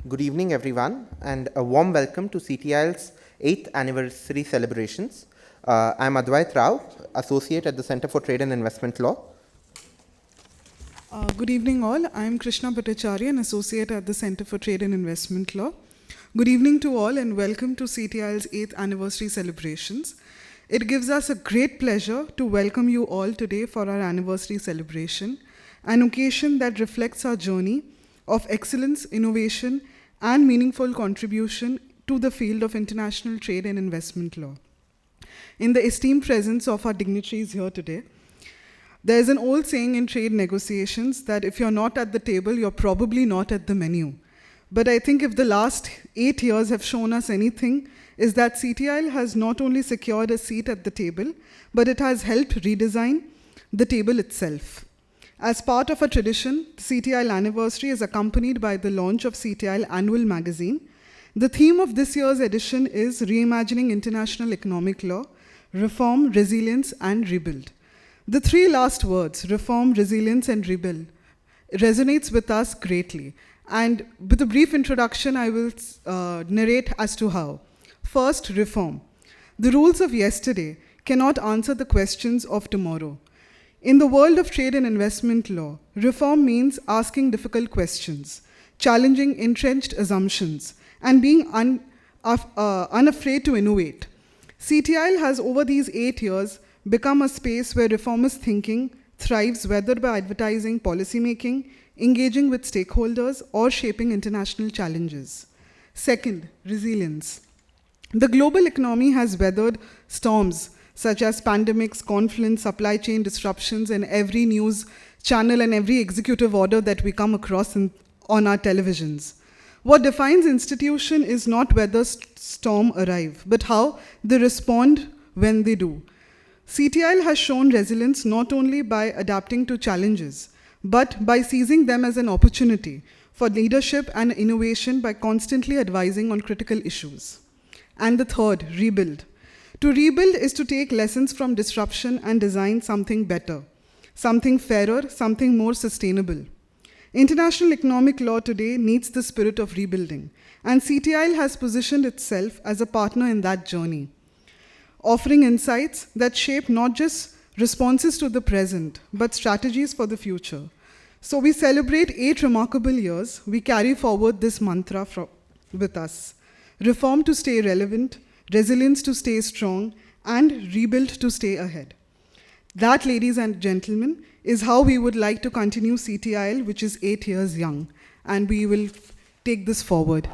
Good evening, everyone, and a warm welcome to CTIL's 8th anniversary celebrations. I'm Advait Rao, Associate at the Center for Trade and Investment Law. Good evening, all. I'm Krishna Bhattacharya, an Associate at the Center for Trade and Investment Law. Good evening to all, and welcome to CTIL's 8th anniversary celebrations. It gives us a great pleasure to welcome you all today for our anniversary celebration, an occasion that reflects our journey of excellence, innovation, and meaningful contribution to the field of international trade and investment law. In the esteemed presence of our dignitaries here today, there is an old saying in trade negotiations that if you're not at the table, you're probably not at the menu. But I think if the last 8 years have shown us anything, is that CTIL has not only secured a seat at the table, but it has helped redesign the table itself. As part of a tradition, the CTIL anniversary is accompanied by the launch of CTIL Annual Magazine. The theme of this year's edition is Reimagining International Economic Law, Reform, Resilience, and Rebuild. The three last words, reform, resilience, and rebuild, resonates with us greatly. And with a brief introduction, I will narrate as to how. First, reform. The rules of yesterday cannot answer the questions of tomorrow. In the world of trade and investment law, reform means asking difficult questions, challenging entrenched assumptions, and being unafraid to innovate. CTIL has, over these 8 years, become a space where reformist thinking thrives, whether by advertising policymaking, engaging with stakeholders, or shaping international challenges. Second, resilience. The global economy has weathered storms such as pandemics, conflicts, supply chain disruptions, and every news channel and every executive order that we come across on our televisions. What defines institution is not whether storm arrive, but how they respond when they do. CTIL has shown resilience not only by adapting to challenges, but by seizing them as an opportunity for leadership and innovation by constantly advising on critical issues. And the third, rebuild. To rebuild is to take lessons from disruption and design something better, something fairer, something more sustainable. International economic law today needs the spirit of rebuilding, and CTIL has positioned itself as a partner in that journey, offering insights that shape not just responses to the present, but strategies for the future. So we celebrate 8 remarkable years. We carry forward this mantra with us. Reform to stay relevant, resilience to stay strong, and rebuild to stay ahead. That, ladies and gentlemen, is how we would like to continue CTIL, which is 8 years young, and we will take this forward.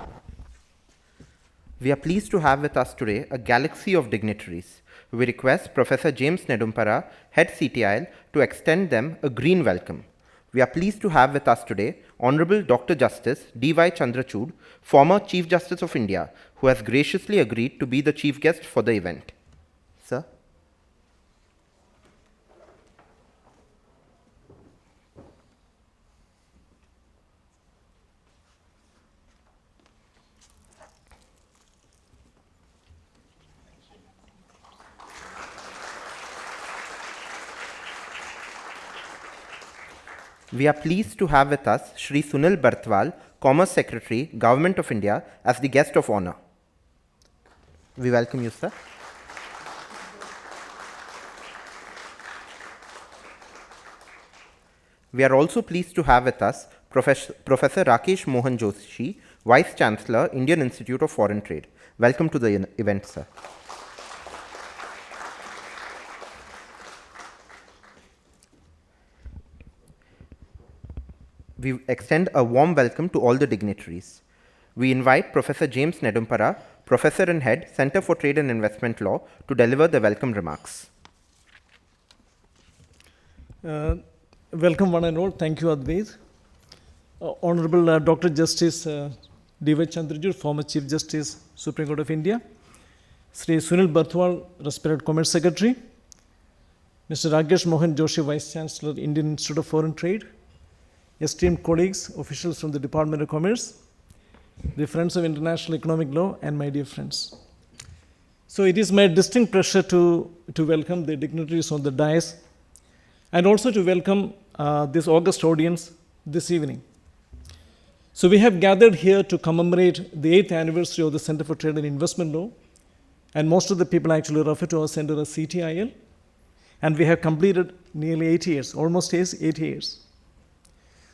We are pleased to have with us today a galaxy of dignitaries. We request Professor James Nedumpara, Head CTIL, to extend them a green welcome. We are pleased to have with us today Hon'ble Dr. Justice D.Y.Chandrachud, former Chief Justice of India, who has graciously agreed to be the chief guest for the event. Sir? We are pleased to have with us Shri Sunil Barthwal, Commerce Secretary, Government of India, as the guest of honor. We welcome you, sir. We are also pleased to have with us Professor Rakesh Mohan Joshi, Vice-Chancellor, Indian Institute of Foreign Trade. Welcome to the event, sir. We extend a warm welcome to all the dignitaries. We invite Professor James Nedumpara, Professor and Head, Center for Trade and Investment Law, to deliver the welcome remarks. Welcome one and all. Thank you, Advait. Honorable Dr. Justice D.Y.Chandrachud, former Chief Justice, Supreme Court of India. Shri Sunil Barthwal, respected Commerce Secretary. Mr. Rakesh Mohan Joshi, Vice-Chancellor, Indian Institute of Foreign Trade. Esteemed colleagues, officials from the Department of Commerce, the friends of international economic law, and my dear friends. So it is my distinct pleasure to welcome the dignitaries on the dais and also to welcome this august audience this evening. So we have gathered here to commemorate the 8th anniversary of the Center for Trade and Investment Law. And most of the people actually refer to our center as CTIL. And we have completed nearly 8 years, almost 8 years.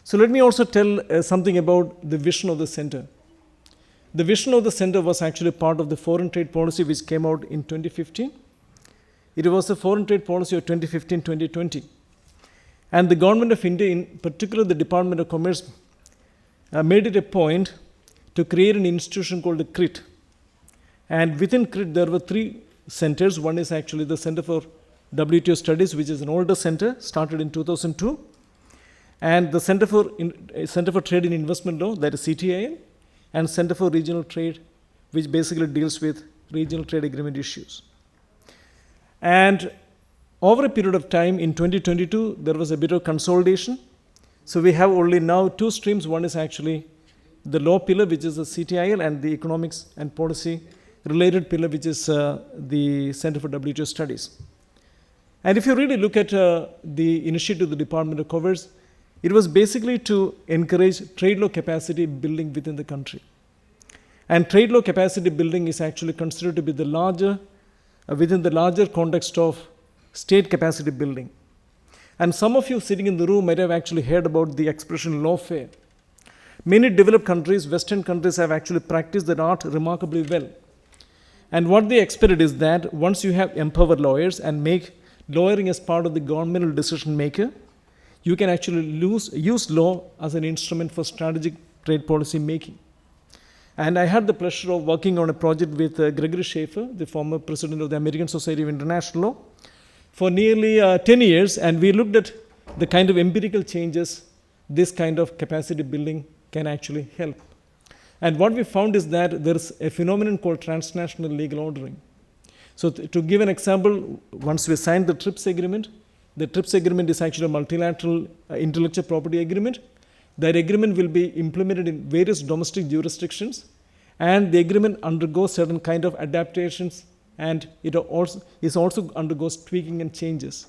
So let me also tell something about the vision of the center. The vision of the center was actually part of the foreign trade policy which came out in 2015. It was the foreign trade policy of 2015-2020. And the government of India, in particular the Department of Commerce, made it a point to create an institution called the CRIT. And within CRIT, there were 3 centers. One is actually the Center for WTO Studies, which is an older center, started in 2002. And the Center for Trade and Investment Law, that is CTIL, and Center for Regional Trade, which basically deals with regional trade agreement issues. And over a period of time, in 2022, there was a bit of consolidation. So we have only now 2 streams. One is actually the law pillar, which is the CTIL, and the economics and policy related pillar, which is the Center for WTO Studies. And if you really look at the initiative of the Department of Commerce, it was basically to encourage trade law capacity building within the country. And trade law capacity building is actually considered to be the larger, within the larger context of state capacity building. And some of you sitting in the room might have actually heard about the expression lawfare. Many developed countries, Western countries, have actually practiced that art remarkably well. And what they expected is that once you have empowered lawyers and make lawyering as part of the governmental decision maker, you can actually use law as an instrument for strategic trade policy making. And I had the pleasure of working on a project with Gregory Schaefer, the former president of the American Society of International Law, for nearly 10 years. And we looked at the kind of empirical changes this kind of capacity building can actually help. And what we found is that there is a phenomenon called transnational legal ordering. So to give an example, once we signed the TRIPS agreement, the TRIPS agreement is actually a multilateral intellectual property agreement. That agreement will be implemented in various domestic jurisdictions, and the agreement undergoes certain kind of adaptations, and it also undergoes tweaking and changes.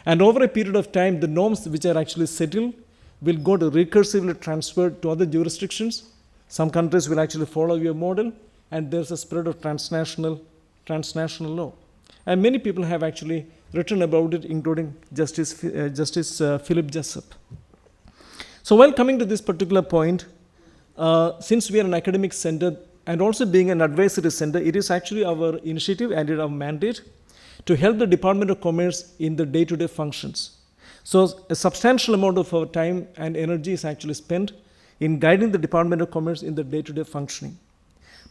And over a period of time, the norms which are actually settled will go to recursively transferred to other jurisdictions. Some countries will actually follow your model, and there's a spread of transnational law. And many people have actually written about it, including Justice Philip Jessup. So while coming to this particular point, since we are an academic center and also being an advisory center, it is actually our initiative and our mandate to help the Department of Commerce in the day-to-day functions. So a substantial amount of our time and energy is actually spent in guiding the Department of Commerce in the day-to-day functioning.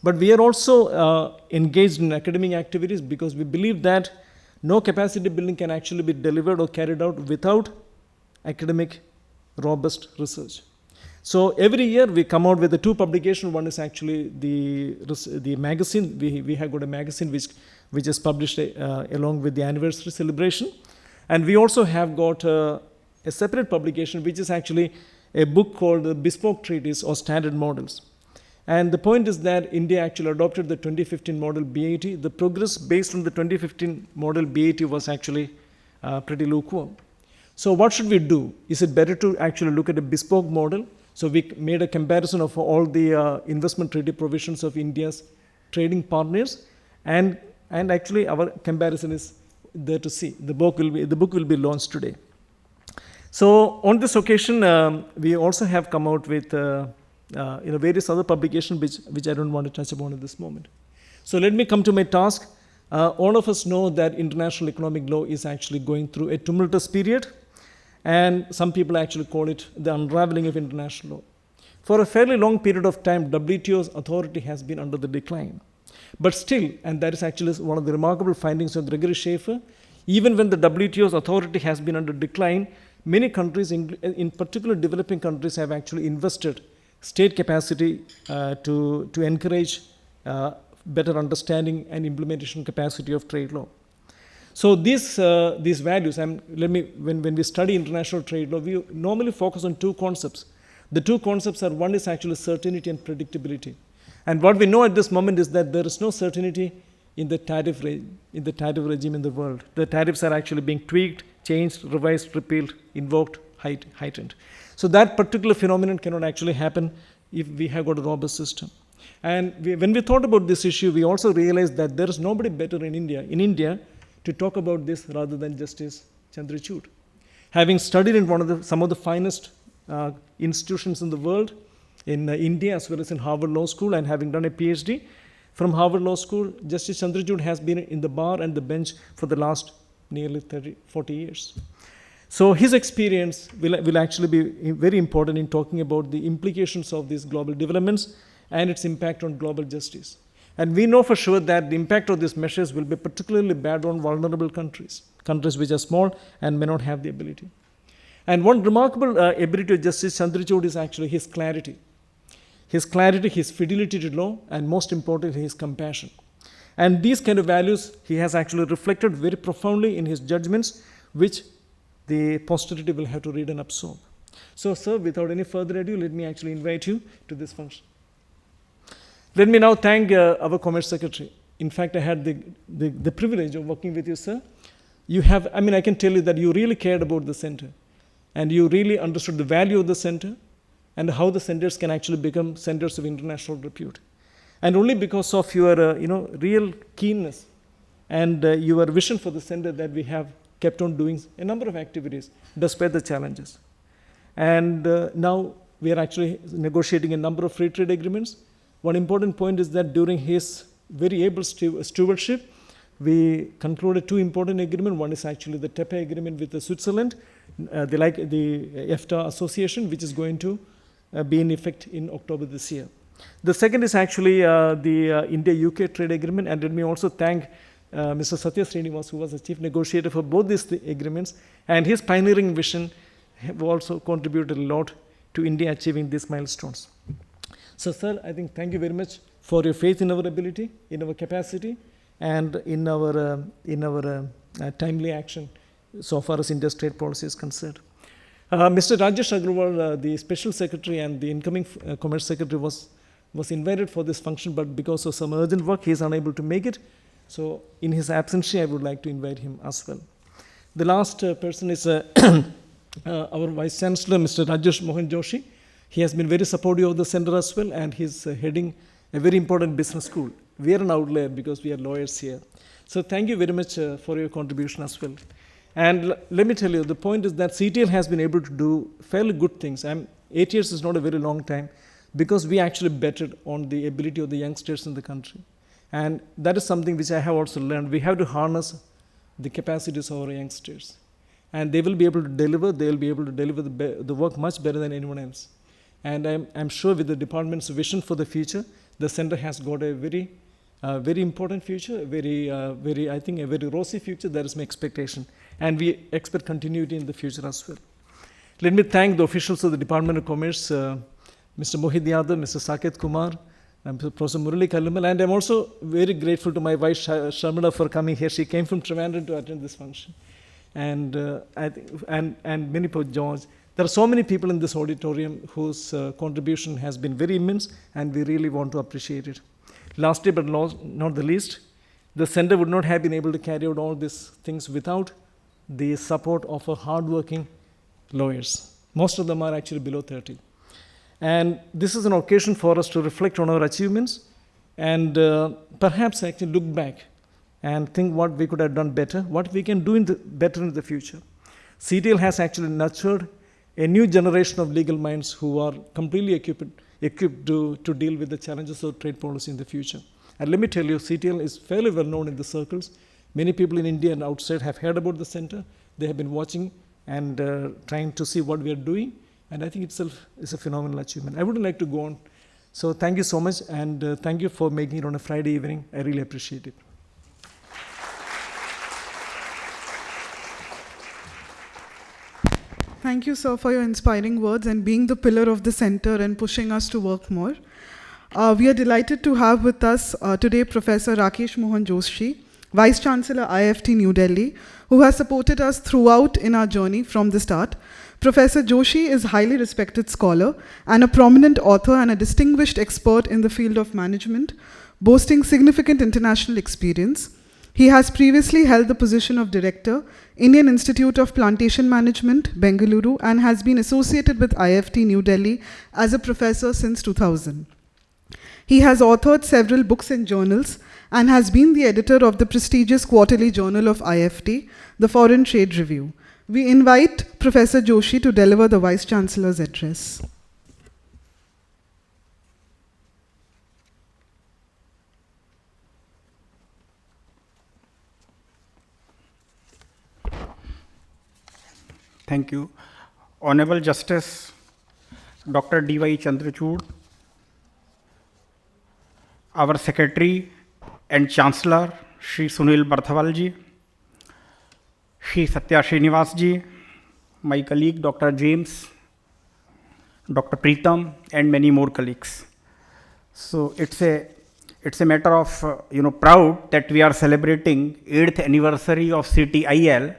But we are also engaged in academic activities because we believe that no capacity building can actually be delivered or carried out without academic robust research. So every year we come out with the 2 publications. One is actually the magazine. We have got a magazine which is published along with the anniversary celebration. And we also have got a separate publication which is actually a book called Bespoke Treaties or Standard Models. And the point is that India actually adopted the 2015 model BAT. The progress based on the 2015 model BAT was actually pretty lukewarm. So what should we do? Is it better to actually look at a bespoke model? So we made a comparison of all the investment treaty provisions of India's trading partners, and actually our comparison is there to see. The book will be launched today. So on this occasion, we also have come out with various other publications which I don't want to touch upon at this moment. So let me come to my task. All of us know that international economic law is actually going through a tumultuous period, and some people actually call it the unraveling of international law. For a fairly long period of time, WTO's authority has been under the decline. But still, and that is actually one of the remarkable findings of Gregory Schaefer, even when the WTO's authority has been under decline, many countries, in particular developing countries, have actually invested state capacity to encourage better understanding and implementation capacity of trade law. So these values, when we study international trade law, we normally focus on 2 concepts. The 2 concepts are, one is actually certainty and predictability. And what we know at this moment is that there is no certainty in the tariff regime in the world. The tariffs are actually being tweaked, changed, revised, repealed, invoked, heightened. So that particular phenomenon cannot actually happen if we have got a robust system. And when we thought about this issue, we also realized that there is nobody better in India to talk about this rather than Justice Chandrachud. Having studied in some of the finest institutions in the world, in India as well as in Harvard Law School, and having done a PhD from Harvard Law School, Justice Chandrachud has been in the bar and the bench for the last nearly 40 years. So his experience will actually be very important in talking about the implications of these global developments and its impact on global justice. And we know for sure that the impact of these measures will be particularly bad on vulnerable countries which are small and may not have the ability. And one remarkable ability of Justice Chandrachud is actually his clarity. His clarity, his fidelity to law, and most importantly, his compassion. And these kind of values he has actually reflected very profoundly in his judgments, which the posterity will have to read and absorb. So, sir, without any further ado, let me actually invite you to this function. Let me now thank our Commerce Secretary. In fact, I had the privilege of working with you, sir. I can tell you that you really cared about the center, and you really understood the value of the center and how the centers can actually become centers of international repute. And only because of your real keenness and your vision for the center that we have kept on doing a number of activities despite the challenges. And now we are actually negotiating a number of free trade agreements. One important point is that during his very able stewardship, we concluded two important agreements. One is actually the TEPE agreement with Switzerland, the EFTA association, which is going to be in effect in October this year. The second is actually the India-UK trade agreement, and let me also thank Mr. Satya Srinivas, who was the chief negotiator for both these agreements, and his pioneering vision have also contributed a lot to India achieving these milestones. So, sir, I think thank you very much for your faith in our ability, in our capacity, and in our timely action so far as India's trade policy is concerned. Mr. Rajesh Agrawal, the Special Secretary and the incoming Commerce Secretary was invited for this function, but because of some urgent work, he is unable to make it. So in his absence, I would like to invite him as well. The last person is our Vice-Chancellor, Mr. Rakesh Mohan Joshi. He has been very supportive of the center as well, and he's heading a very important business school. We are an outlier because we are lawyers here. So thank you very much for your contribution as well. And let me tell you, the point is that CTIL has been able to do fairly good things. 8 years is not a very long time because we actually betted on the ability of the youngsters in the country. And that is something which I have also learned. We have to harness the capacities of our youngsters. And they will be able to deliver. They will be able to deliver the work much better than anyone else. And I'm sure with the department's vision for the future, the center has got a very important future, I think a very rosy future. That is my expectation. And we expect continuity in the future as well. Let me thank the officials of the Department of Commerce, Mr. Mohit Yadav, Mr. Saket Kumar, and Professor Murali Kallumal. And I'm also very grateful to my wife, Sharmila, for coming here. She came from Trivandrum to attend this function. And many people, George. There are so many people in this auditorium whose contribution has been very immense, and we really want to appreciate it. Lastly, but not the least, the center would not have been able to carry out all these things without the support of our hardworking lawyers. Most of them are actually below 30. And this is an occasion for us to reflect on our achievements and perhaps actually look back and think what we could have done better, what we can do better in the future. CTIL has actually nurtured a new generation of legal minds who are completely equipped to deal with the challenges of trade policy in the future. And let me tell you, CTIL is fairly well known in the circles. Many people in India and outside have heard about the center. They have been watching and trying to see what we are doing. And I think itself is a phenomenal achievement. I wouldn't like to go on. So thank you so much, and thank you for making it on a Friday evening. I really appreciate it. Thank you, sir, for your inspiring words and being the pillar of the center and pushing us to work more. We are delighted to have with us today Professor Rakesh Mohan Joshi, Vice-Chancellor IFT New Delhi, who has supported us throughout in our journey from the start. Professor Joshi is a highly respected scholar and a prominent author and a distinguished expert in the field of management, boasting significant international experience. He has previously held the position of Director, Indian Institute of Plantation Management, Bengaluru, and has been associated with IFT New Delhi as a professor since 2000. He has authored several books and journals and has been the editor of the prestigious quarterly journal of IFT, the Foreign Trade Review. We invite Professor Joshi to deliver the Vice-Chancellor's address. Thank you. Hon'ble Justice Dr. D.Y. Chandrachud, our Secretary and Chancellor, Shri Sunil Barthwal ji, Shri Satya Srinivas ji, my colleague Dr. James, Dr. Preetham, and many more colleagues. So it's a matter of proud that we are celebrating 8th anniversary of CTIL,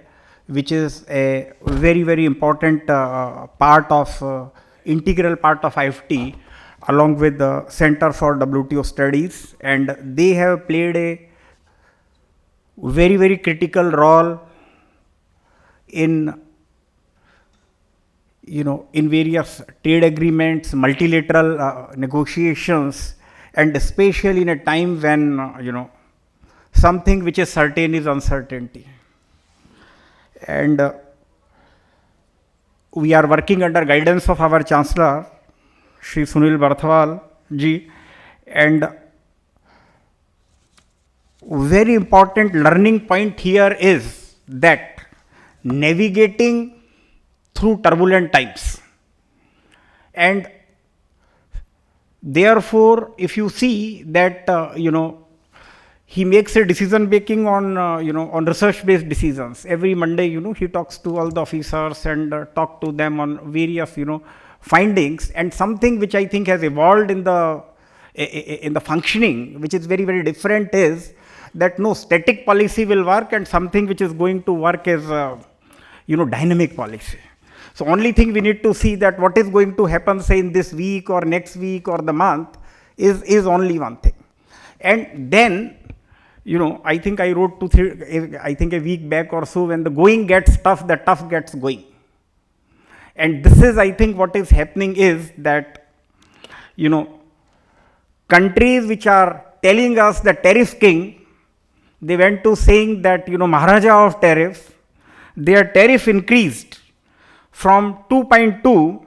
which is a very, very important integral part of IFT, along with the Center for WTO Studies, and they have played a very, very critical role in various trade agreements, multilateral negotiations, and especially in a time when something which is certain is uncertainty. And we are working under guidance of our Chancellor, Shri Sunil Barthwal ji, and very important learning point here is that navigating through turbulent times, and therefore if you see that he makes a decision making on research based decisions. Every Monday he talks to all the officers and talk to them on various findings, and something which I think has evolved in the functioning, which is very, very different, is that no static policy will work, and something which is going to work is dynamic policy. So only thing we need to see that what is going to happen, say in this week or next week or the month, is only one thing. And then I think I wrote a week back or so, when the going gets tough, the tough gets going. And this is, I think, what is happening is that countries which are telling us the tariff king, they went to saying that Maharaja of tariffs, their tariff increased from 2.2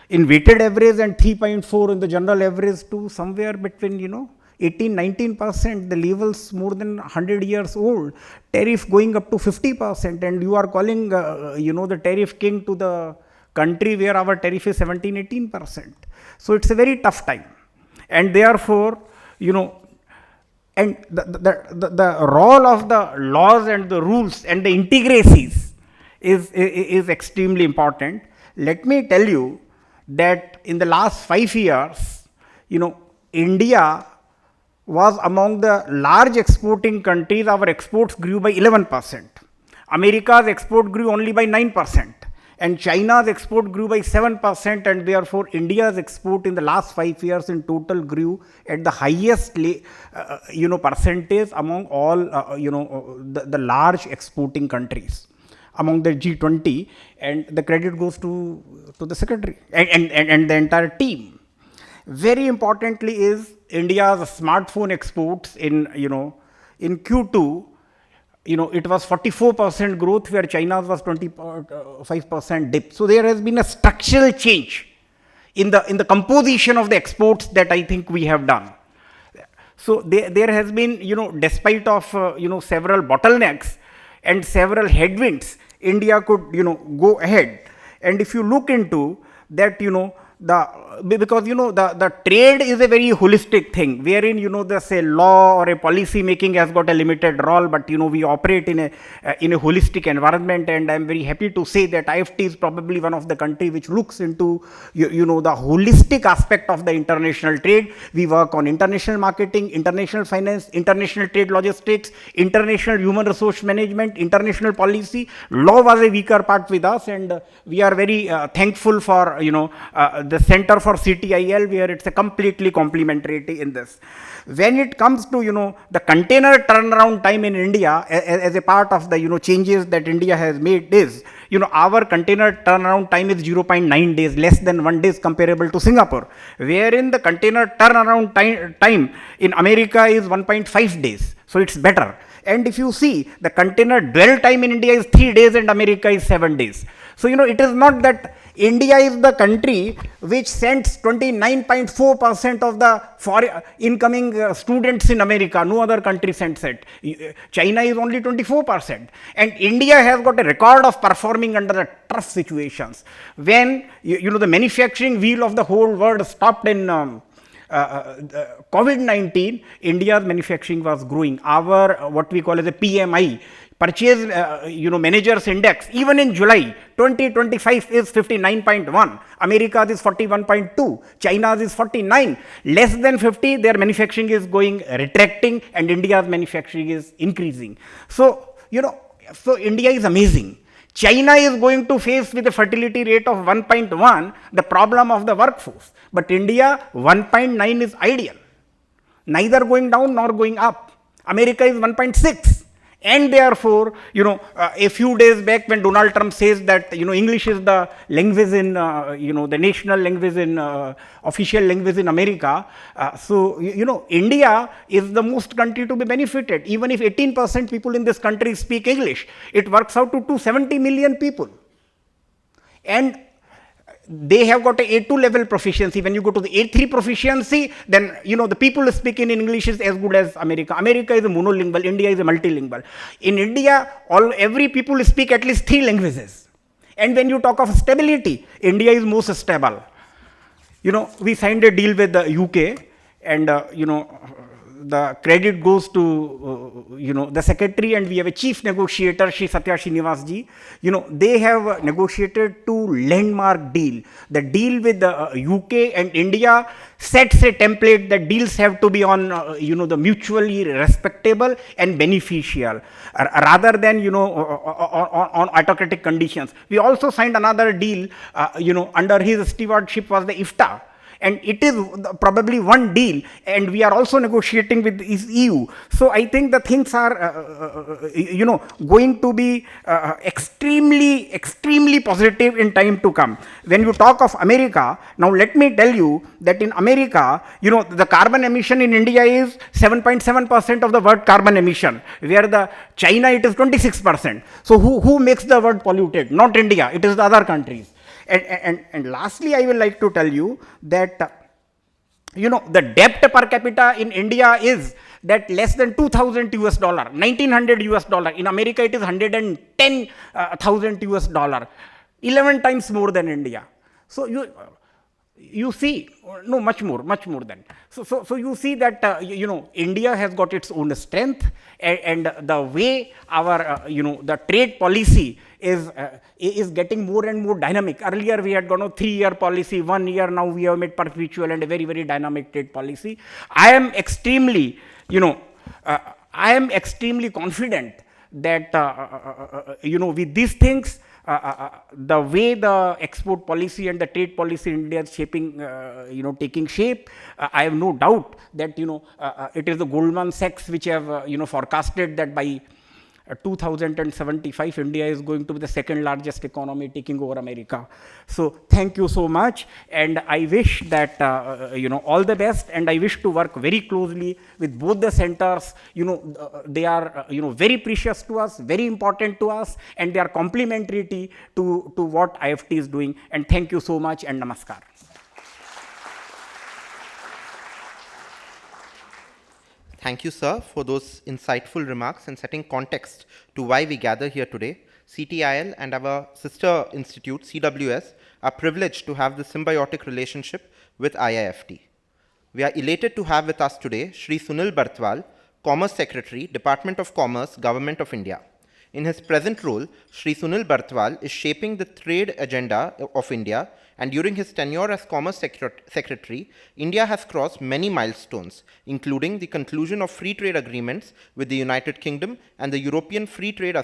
in weighted average and 3.4 in the general average to somewhere between 18-19%, the levels more than 100 years old, tariff going up to 50%, and you are calling the tariff king to the country where our tariff is 17-18%. So it's a very tough time, and therefore and the role of the laws and the rules and the integracies is extremely important. Let me tell you that in the last 5 years, India was among the large exporting countries. Our exports grew by 11%. America's export grew only by 9%. And China's export grew by 7%, and therefore India's export in the last 5 years in total grew at the highest percentage among all the large exporting countries among the G20, and the credit goes to the secretary and the entire team. Very importantly is India's smartphone exports in Q2. It was 44% growth, where China's was 25% dip. So there has been a structural change in the composition of the exports that I think we have done. So there has been, despite of several bottlenecks and several headwinds, India could go ahead. And if you look into that, because the trade is a very holistic thing, wherein the say law or a policy making has got a limited role, but we operate in a holistic environment. And I'm very happy to say that IFT is probably one of the country which looks into the holistic aspect of the international trade. We work on international marketing, international finance, international trade logistics, international human resource management, international policy. Law was a weaker part with us, and we are very thankful for the center for CTIL, where it's a completely complementary in this. When it comes to, the container turnaround time in India, as a part of the, changes that India has made is, our container turnaround time is 0.9 days, less than 1 day is comparable to Singapore, wherein the container turnaround time in America is 1.5 days. So it's better. And if you see, the container dwell time in India is 3 days and America is 7 days. So, it is not that India is the country which sends 29.4% of the incoming students in America. No other country sends it. China is only 24%. And India has got a record of performing under the tough situations. When, the manufacturing wheel of the whole world stopped in COVID-19, India's manufacturing was growing. Our, what we call as a PMI, Purchase Managers Index, even in July 2025 is 59.1, America's is 41.2, China's is 49. Less than 50, their manufacturing is going retracting and India's manufacturing is increasing. So, so India is amazing. China is going to face with a fertility rate of 1.1 the problem of the workforce, but India 1.9 is ideal, neither going down nor going up. America is 1.6. And therefore, a few days back when Donald Trump says that, English is the language in, the national language in, official language in America. So, India is the most country to be benefited. Even if 18% people in this country speak English, it works out to 270 million people. And they have got a A2 level proficiency. When you go to the A3 proficiency, then, the people speaking in English is as good as America. America is a monolingual, India is a multilingual. In India, every people speak at least 3 languages. And when you talk of stability, India is most stable. We signed a deal with the UK and, the credit goes to, the secretary, and we have a chief negotiator, Shri Satya Srinivas ji. They have negotiated 2 landmark deal. The deal with the UK and India sets a template that deals have to be on, the mutually respectable and beneficial, rather than, on autocratic conditions. We also signed another deal, under his stewardship was the IFTA. And it is probably one deal, and we are also negotiating with the EU. So I think the things are, going to be extremely, extremely positive in time to come. When you talk of America, now let me tell you that in America, the carbon emission in India is 7.7% of the world carbon emission, where the China it is 26%. So who makes the world polluted? Not India, it is the other countries. And lastly, I will like to tell you that, the debt per capita in India is that less than $2,000 US, $1,900 US. In America, it is $110,000 US, 11 times more than India. So you see, no, much more than. So you see that, India has got its own strength, and the way our, the trade policy is getting more and more dynamic. Earlier we had gone a 3-year policy, 1 year, now we have made perpetual and a very, very dynamic trade policy. I am extremely, confident that, with these things, the way the export policy and the trade policy in India is shaping, taking shape, I have no doubt that, it is the Goldman Sachs which have, forecasted that by 2075, India is going to be the second largest economy, taking over America. So thank you so much, and I wish that, all the best, and I wish to work very closely with both the centers. They are, very precious to us, very important to us, and they are complementary to what IFT is doing. And thank you so much, and namaskar. Thank you, sir, for those insightful remarks and setting context to why we gather here today. CTIL and our sister institute, CWS, are privileged to have this symbiotic relationship with IIFT. We are elated to have with us today Shri Sunil Barthwal, Commerce Secretary, Department of Commerce, Government of India. In his present role, Shri Sunil Barthwal is shaping the trade agenda of India, and during his tenure as Commerce Secretary, India has crossed many milestones, including the conclusion of free trade agreements with the United Kingdom and the European Free Trade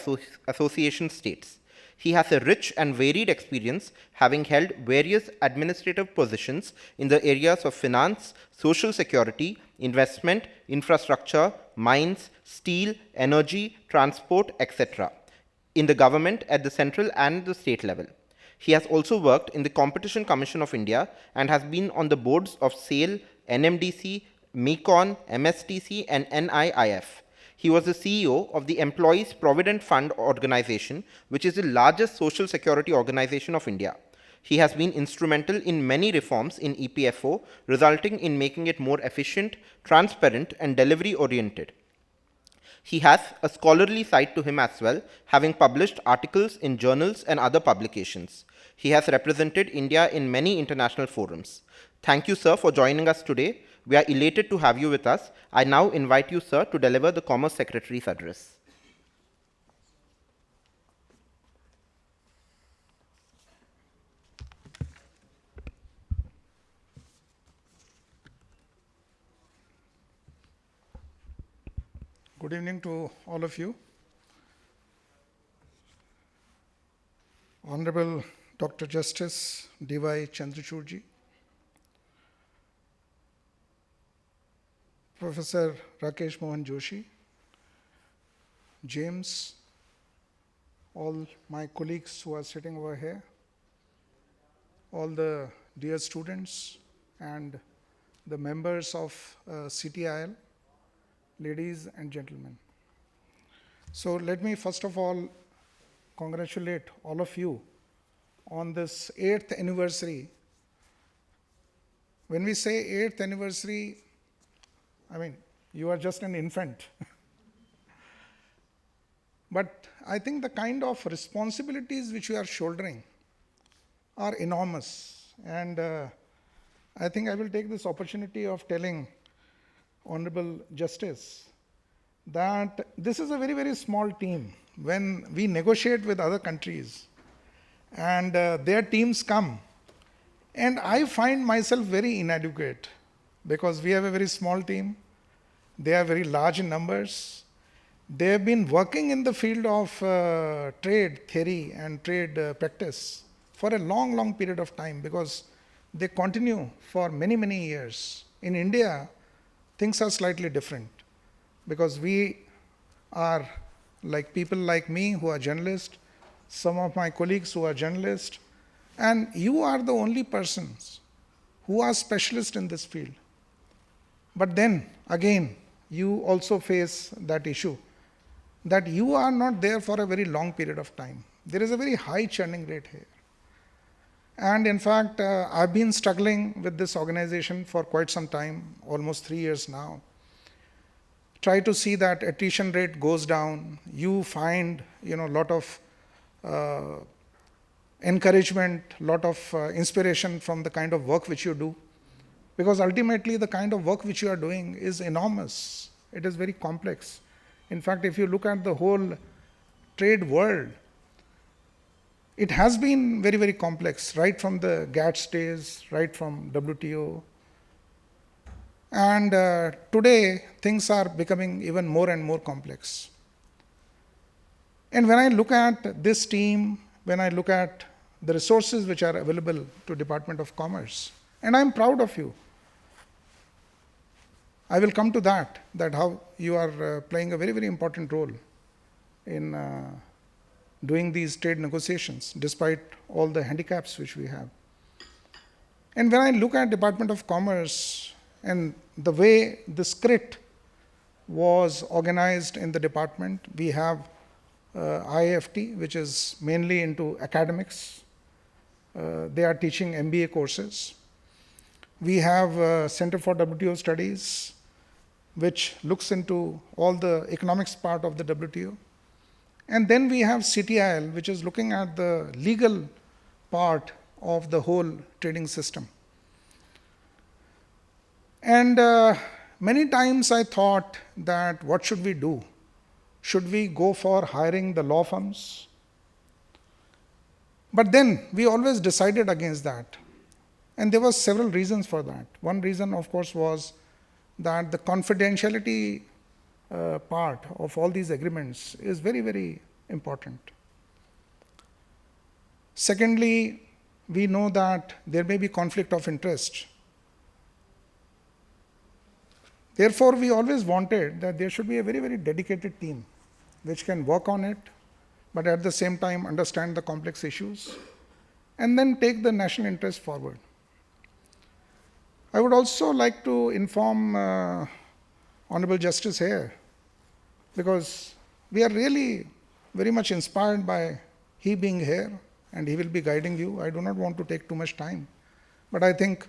Association states. He has a rich and varied experience, having held various administrative positions in the areas of finance, social security, investment, infrastructure, mines, steel, energy, transport, etc., in the government at the central and the state level. He has also worked in the Competition Commission of India and has been on the boards of SAIL, NMDC, MECON, MSTC, and NIIF. He was the CEO of the Employees Provident Fund Organization, which is the largest social security organization of India. He has been instrumental in many reforms in EPFO, resulting in making it more efficient, transparent, and delivery-oriented. He has a scholarly side to him as well, having published articles in journals and other publications. He has represented India in many international forums. Thank you, sir, for joining us today. We are elated to have you with us. I now invite you, sir, to deliver the Commerce Secretary's address. Good evening to all of you. Honorable Dr. Justice D.Y. ji, Professor Rakesh Mohan Joshi, James, all my colleagues who are sitting over here, all the dear students and the members of CTIL, ladies and gentlemen. So let me first of all congratulate all of you on this 8th anniversary. When we say 8th anniversary, I mean, you are just an infant. But I think the kind of responsibilities which you are shouldering are enormous. And I think I will take this opportunity of telling Honorable Justice that this is a very, very small team. When we negotiate with other countries and their teams come, and I find myself very inadequate because we have a very small team. They are very large in numbers. They have been working in the field of trade theory and trade practice for a long, long period of time because they continue for many, many years. In India, things are slightly different because we are like people like me who are journalists, some of my colleagues who are journalists, and you are the only persons who are specialists in this field. But then again, you also face that issue that you are not there for a very long period of time. There is a very high churning rate here. And in fact, I've been struggling with this organization for quite some time, almost 3 years now. Try to see that attrition rate goes down. You find, a lot of encouragement, lot of inspiration from the kind of work which you do. Because ultimately, the kind of work which you are doing is enormous. It is very complex. In fact, if you look at the whole trade world, it has been very, very complex, right from the GATS days, right from WTO. And today, things are becoming even more and more complex. And when I look at this team, when I look at the resources which are available to Department of Commerce, and I'm proud of you. I will come to that how you are playing a very, very important role in doing these trade negotiations, despite all the handicaps which we have. And when I look at Department of Commerce and the way the script was organized in the department, we have IFT, which is mainly into academics. They are teaching MBA courses. We have Center for WTO Studies, which looks into all the economics part of the WTO. And then we have CTIL, which is looking at the legal part of the whole trading system. And many times I thought that what should we do? Should we go for hiring the law firms? But then we always decided against that. And there were several reasons for that. One reason, of course, was that the confidentiality part of all these agreements is very, very important. Secondly, we know that there may be conflict of interest. Therefore, we always wanted that there should be a very, very dedicated team which can work on it, but at the same time understand the complex issues and then take the national interest forward. I would also like to inform Honorable Justice here, because we are really very much inspired by he being here and he will be guiding you. I do not want to take too much time, but I think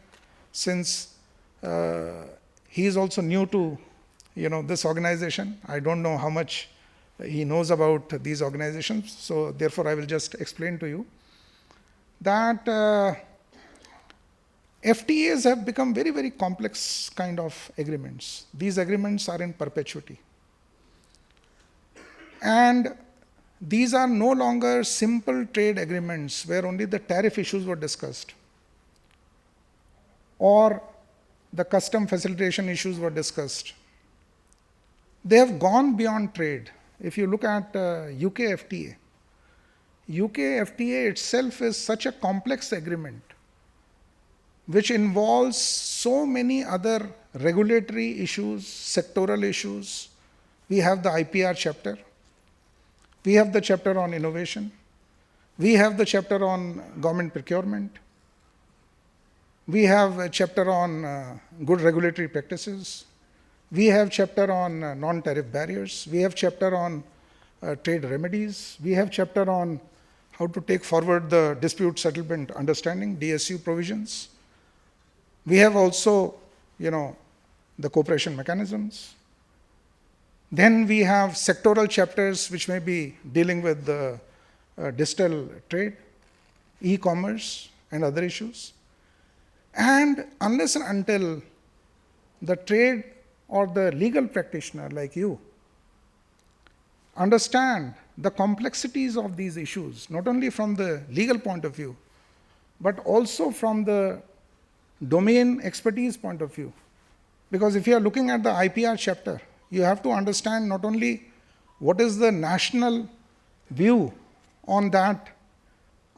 since he is also new to this organization, I don't know how much he knows about these organizations, so therefore I will just explain to you that FTAs have become very, very complex kind of agreements. These agreements are in perpetuity. And these are no longer simple trade agreements where only the tariff issues were discussed or the custom facilitation issues were discussed. They have gone beyond trade. If you look at UK FTA itself is such a complex agreement which involves so many other regulatory issues, sectoral issues. We have the IPR chapter. We have the chapter on innovation. We have the chapter on government procurement. We have a chapter on good regulatory practices. We have chapter on non-tariff barriers. We have chapter on trade remedies. We have chapter on how to take forward the dispute settlement understanding, DSU provisions. We have also, the cooperation mechanisms. Then we have sectoral chapters which may be dealing with the digital trade, e-commerce, and other issues. And unless and until the trade or the legal practitioner like you understand the complexities of these issues, not only from the legal point of view, but also from the domain expertise point of view. Because if you are looking at the IPR chapter, you have to understand not only what is the national view on that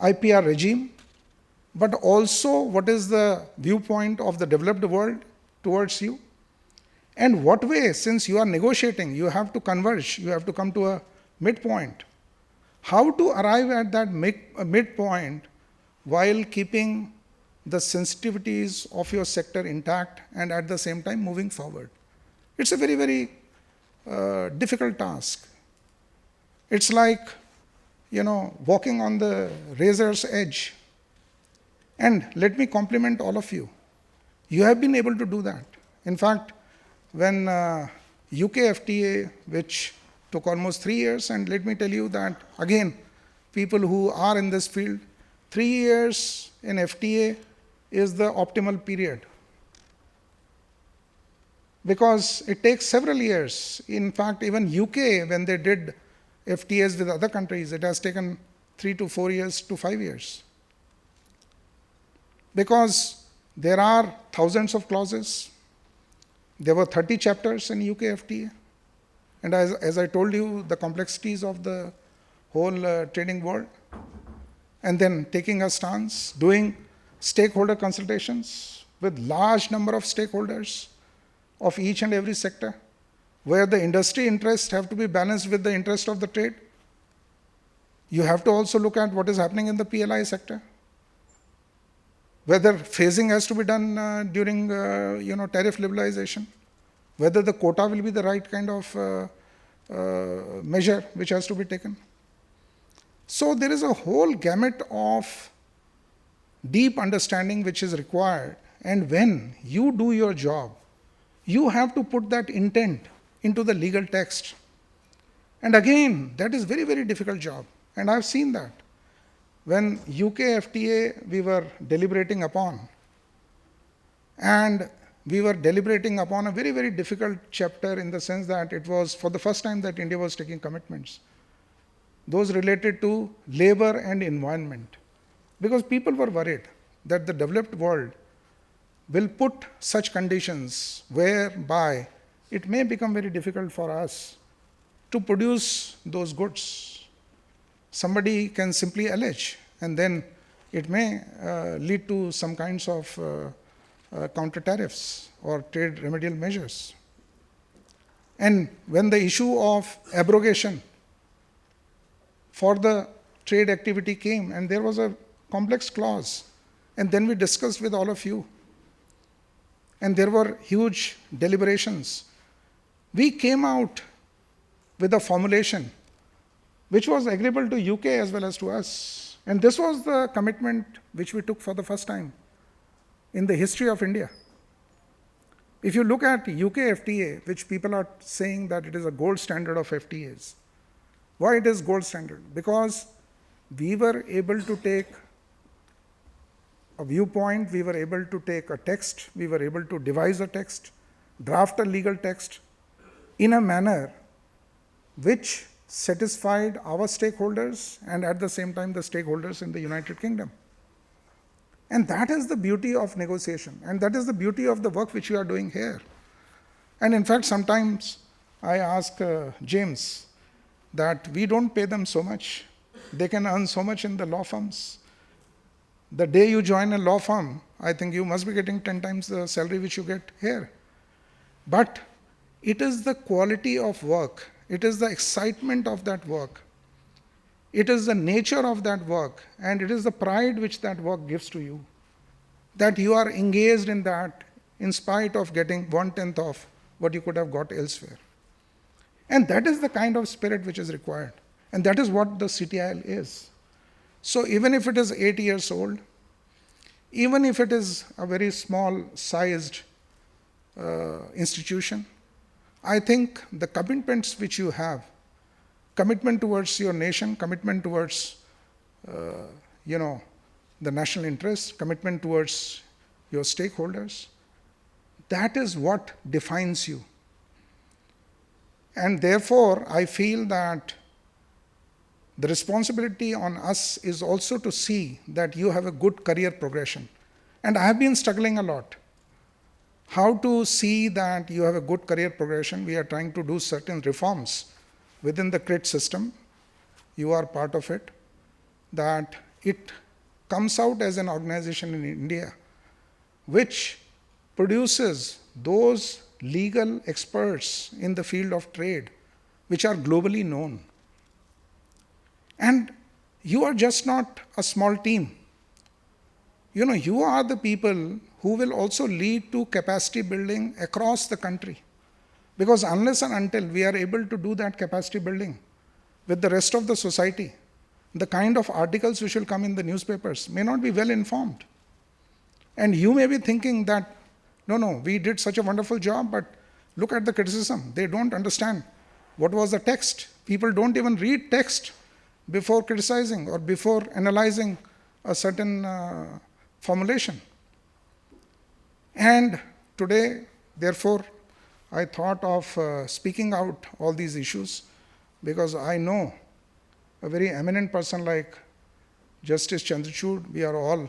IPR regime, but also what is the viewpoint of the developed world towards you, and what way, since you are negotiating, you have to converge, you have to come to a midpoint. How to arrive at that midpoint while keeping the sensitivities of your sector intact and at the same time moving forward. It's a very, very difficult task. It's like, walking on the razor's edge. And let me compliment all of you. You have been able to do that. In fact, when UK FTA, which took almost 3 years, and let me tell you that, again, people who are in this field, 3 years in FTA is the optimal period. Because it takes several years. In fact, even UK, when they did FTAs with other countries, it has taken 3 to 4 years to 5 years. Because there are thousands of clauses. There were 30 chapters in UK FTA. And as I told you, the complexities of the whole trading world. And then taking a stance, doing stakeholder consultations with large number of stakeholders of each and every sector, where the industry interests have to be balanced with the interest of the trade. You have to also look at what is happening in the PLI sector, whether phasing has to be done during tariff liberalization, whether the quota will be the right kind of measure which has to be taken. So there is a whole gamut of deep understanding which is required, and when you do your job, you have to put that intent into the legal text. And again, that is very, very difficult job, and I've seen that. When UK FTA we were deliberating upon, and we were deliberating upon a very, very difficult chapter in the sense that it was for the first time that India was taking commitments, those related to labor and environment, because people were worried that the developed world will put such conditions whereby it may become very difficult for us to produce those goods. Somebody can simply allege, and then it may lead to some kinds of counter tariffs or trade remedial measures. And when the issue of abrogation for the trade activity came, and there was a complex clause, and then we discussed with all of you, and there were huge deliberations, we came out with a formulation which was agreeable to UK as well as to us. And this was the commitment which we took for the first time in the history of India. If you look at UK FTA, which people are saying that it is a gold standard of FTAs, why it is gold standard? Because we were able to take a viewpoint, we were able to take a text, we were able to devise a text, draft a legal text in a manner which satisfied our stakeholders and at the same time the stakeholders in the United Kingdom. And that is the beauty of negotiation, and that is the beauty of the work which you are doing here. And in fact, sometimes I ask James that we don't pay them so much. They can earn so much in the law firms. The day you join a law firm, I think you must be getting 10 times the salary which you get here. But it is the quality of work, it is the excitement of that work, it is the nature of that work, and it is the pride which that work gives to you, that you are engaged in that in spite of getting 1/10 of what you could have got elsewhere. And that is the kind of spirit which is required. And that is what the CTIL is. So even if it is 8 years old, even if it is a very small sized institution, I think the commitments which you have, commitment towards your nation, commitment towards the national interest, commitment towards your stakeholders, that is what defines you. And therefore, I feel that the responsibility on us is also to see that you have a good career progression. And I have been struggling a lot. How to see that you have a good career progression? We are trying to do certain reforms within the CRIT system. You are part of it. That it comes out as an organization in India which produces those legal experts in the field of trade which are globally known. And you are just not a small team. You are the people who will also lead to capacity building across the country. Because unless and until we are able to do that capacity building with the rest of the society, the kind of articles which will come in the newspapers may not be well informed. And you may be thinking that, no, we did such a wonderful job, but look at the criticism. They don't understand what was the text. People don't even read text before criticizing or before analyzing a certain formulation. And today, therefore, I thought of speaking out all these issues because I know a very eminent person like Justice Chandrachud. We are all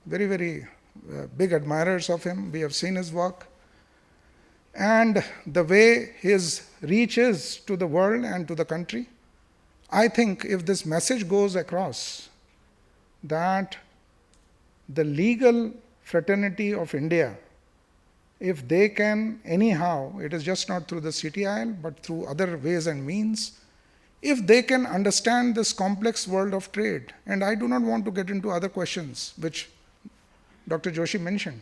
very, very big admirers of him. We have seen his work. And the way his reach is to the world and to the country, I think if this message goes across that the legal fraternity of India, if they can anyhow, it is just not through the CTIL, but through other ways and means, if they can understand this complex world of trade, and I do not want to get into other questions which Dr. Joshi mentioned,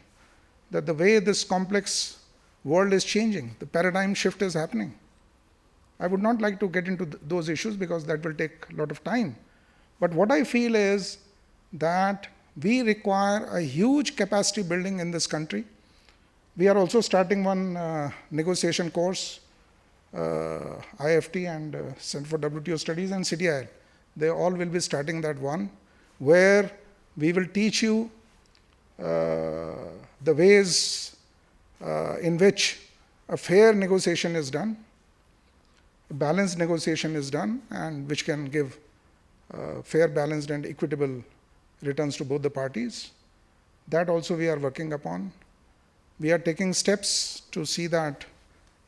that the way this complex world is changing, the paradigm shift is happening. I would not like to get into those issues because that will take a lot of time. But what I feel is that we require a huge capacity building in this country. We are also starting one negotiation course, IFT and Center for WTO Studies and CTIL. They all will be starting that one, where we will teach you the ways in which a fair negotiation is done, a balanced negotiation is done, and which can give fair, balanced, and equitable returns to both the parties. That also we are working upon. We are taking steps to see that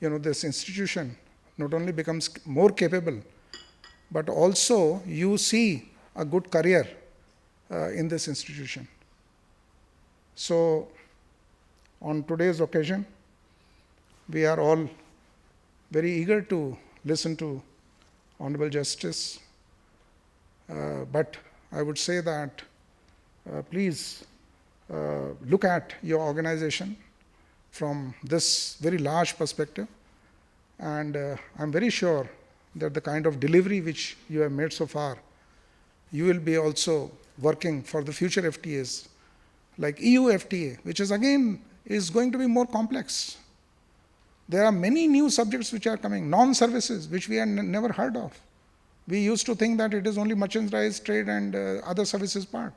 this institution not only becomes more capable, but also you see a good career in this institution. So, on today's occasion, we are all very eager to listen to Honorable Justice, but I would say that please look at your organization from this very large perspective, and I'm very sure that the kind of delivery which you have made so far, you will be also working for the future FTAs like EU FTA, which is again is going to be more complex. There are many new subjects which are coming, non-services, which we had never heard of. We used to think that it is only merchandise, trade and other services part.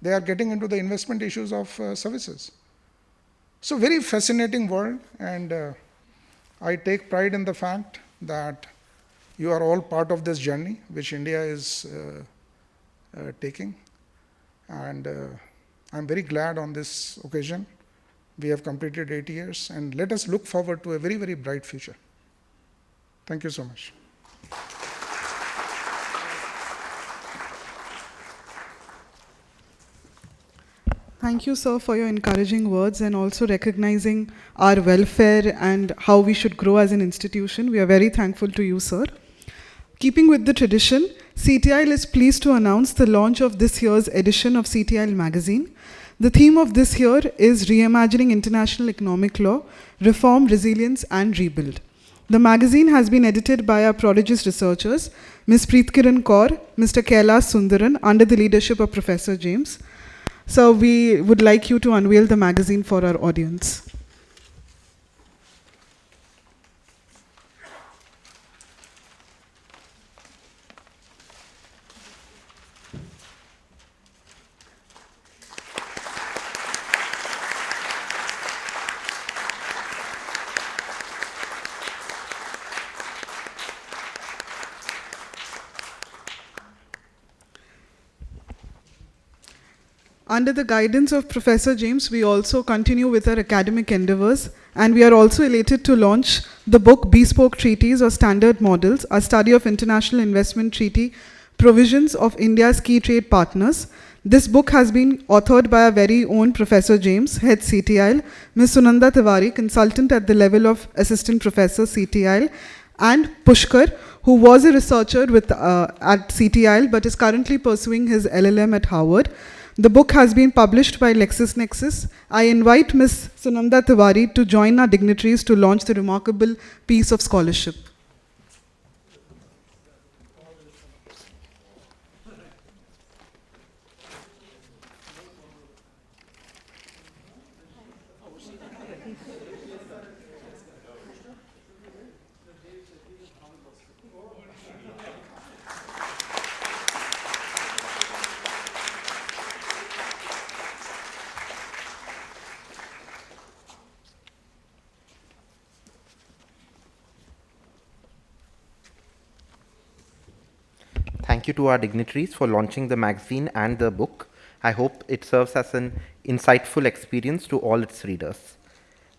They are getting into the investment issues of services. So very fascinating world, and I take pride in the fact that you are all part of this journey which India is taking, and I'm very glad on this occasion. We have completed 8 years, and let us look forward to a very, very bright future. Thank you so much. Thank you, sir, for your encouraging words and also recognizing our welfare and how we should grow as an institution. We are very thankful to you, sir. Keeping with the tradition, CTIL is pleased to announce the launch of this year's edition of CTIL magazine. The theme of this year is Reimagining International Economic Law, Reform, Resilience and Rebuild. The magazine has been edited by our prodigious researchers, Ms. Preetkiran Kaur, Mr. Kailash Sundaran, under the leadership of Professor James. So we would like you to unveil the magazine for our audience. Under the guidance of Professor James, we also continue with our academic endeavors, and we are also elated to launch the book Bespoke Treaties or Standard Models, a study of international investment treaty provisions of India's key trade partners. This book has been authored by our very own Professor James, Head CTIL, Ms. Sunanda Tiwari, Consultant at the level of Assistant Professor CTIL, and Pushkar, who was a researcher at CTIL but is currently pursuing his LLM at Harvard. The book has been published by LexisNexis. I invite Ms. Sunanda Tiwari to join our dignitaries to launch the remarkable piece of scholarship. Thank you to our dignitaries for launching the magazine and the book. I hope it serves as an insightful experience to all its readers.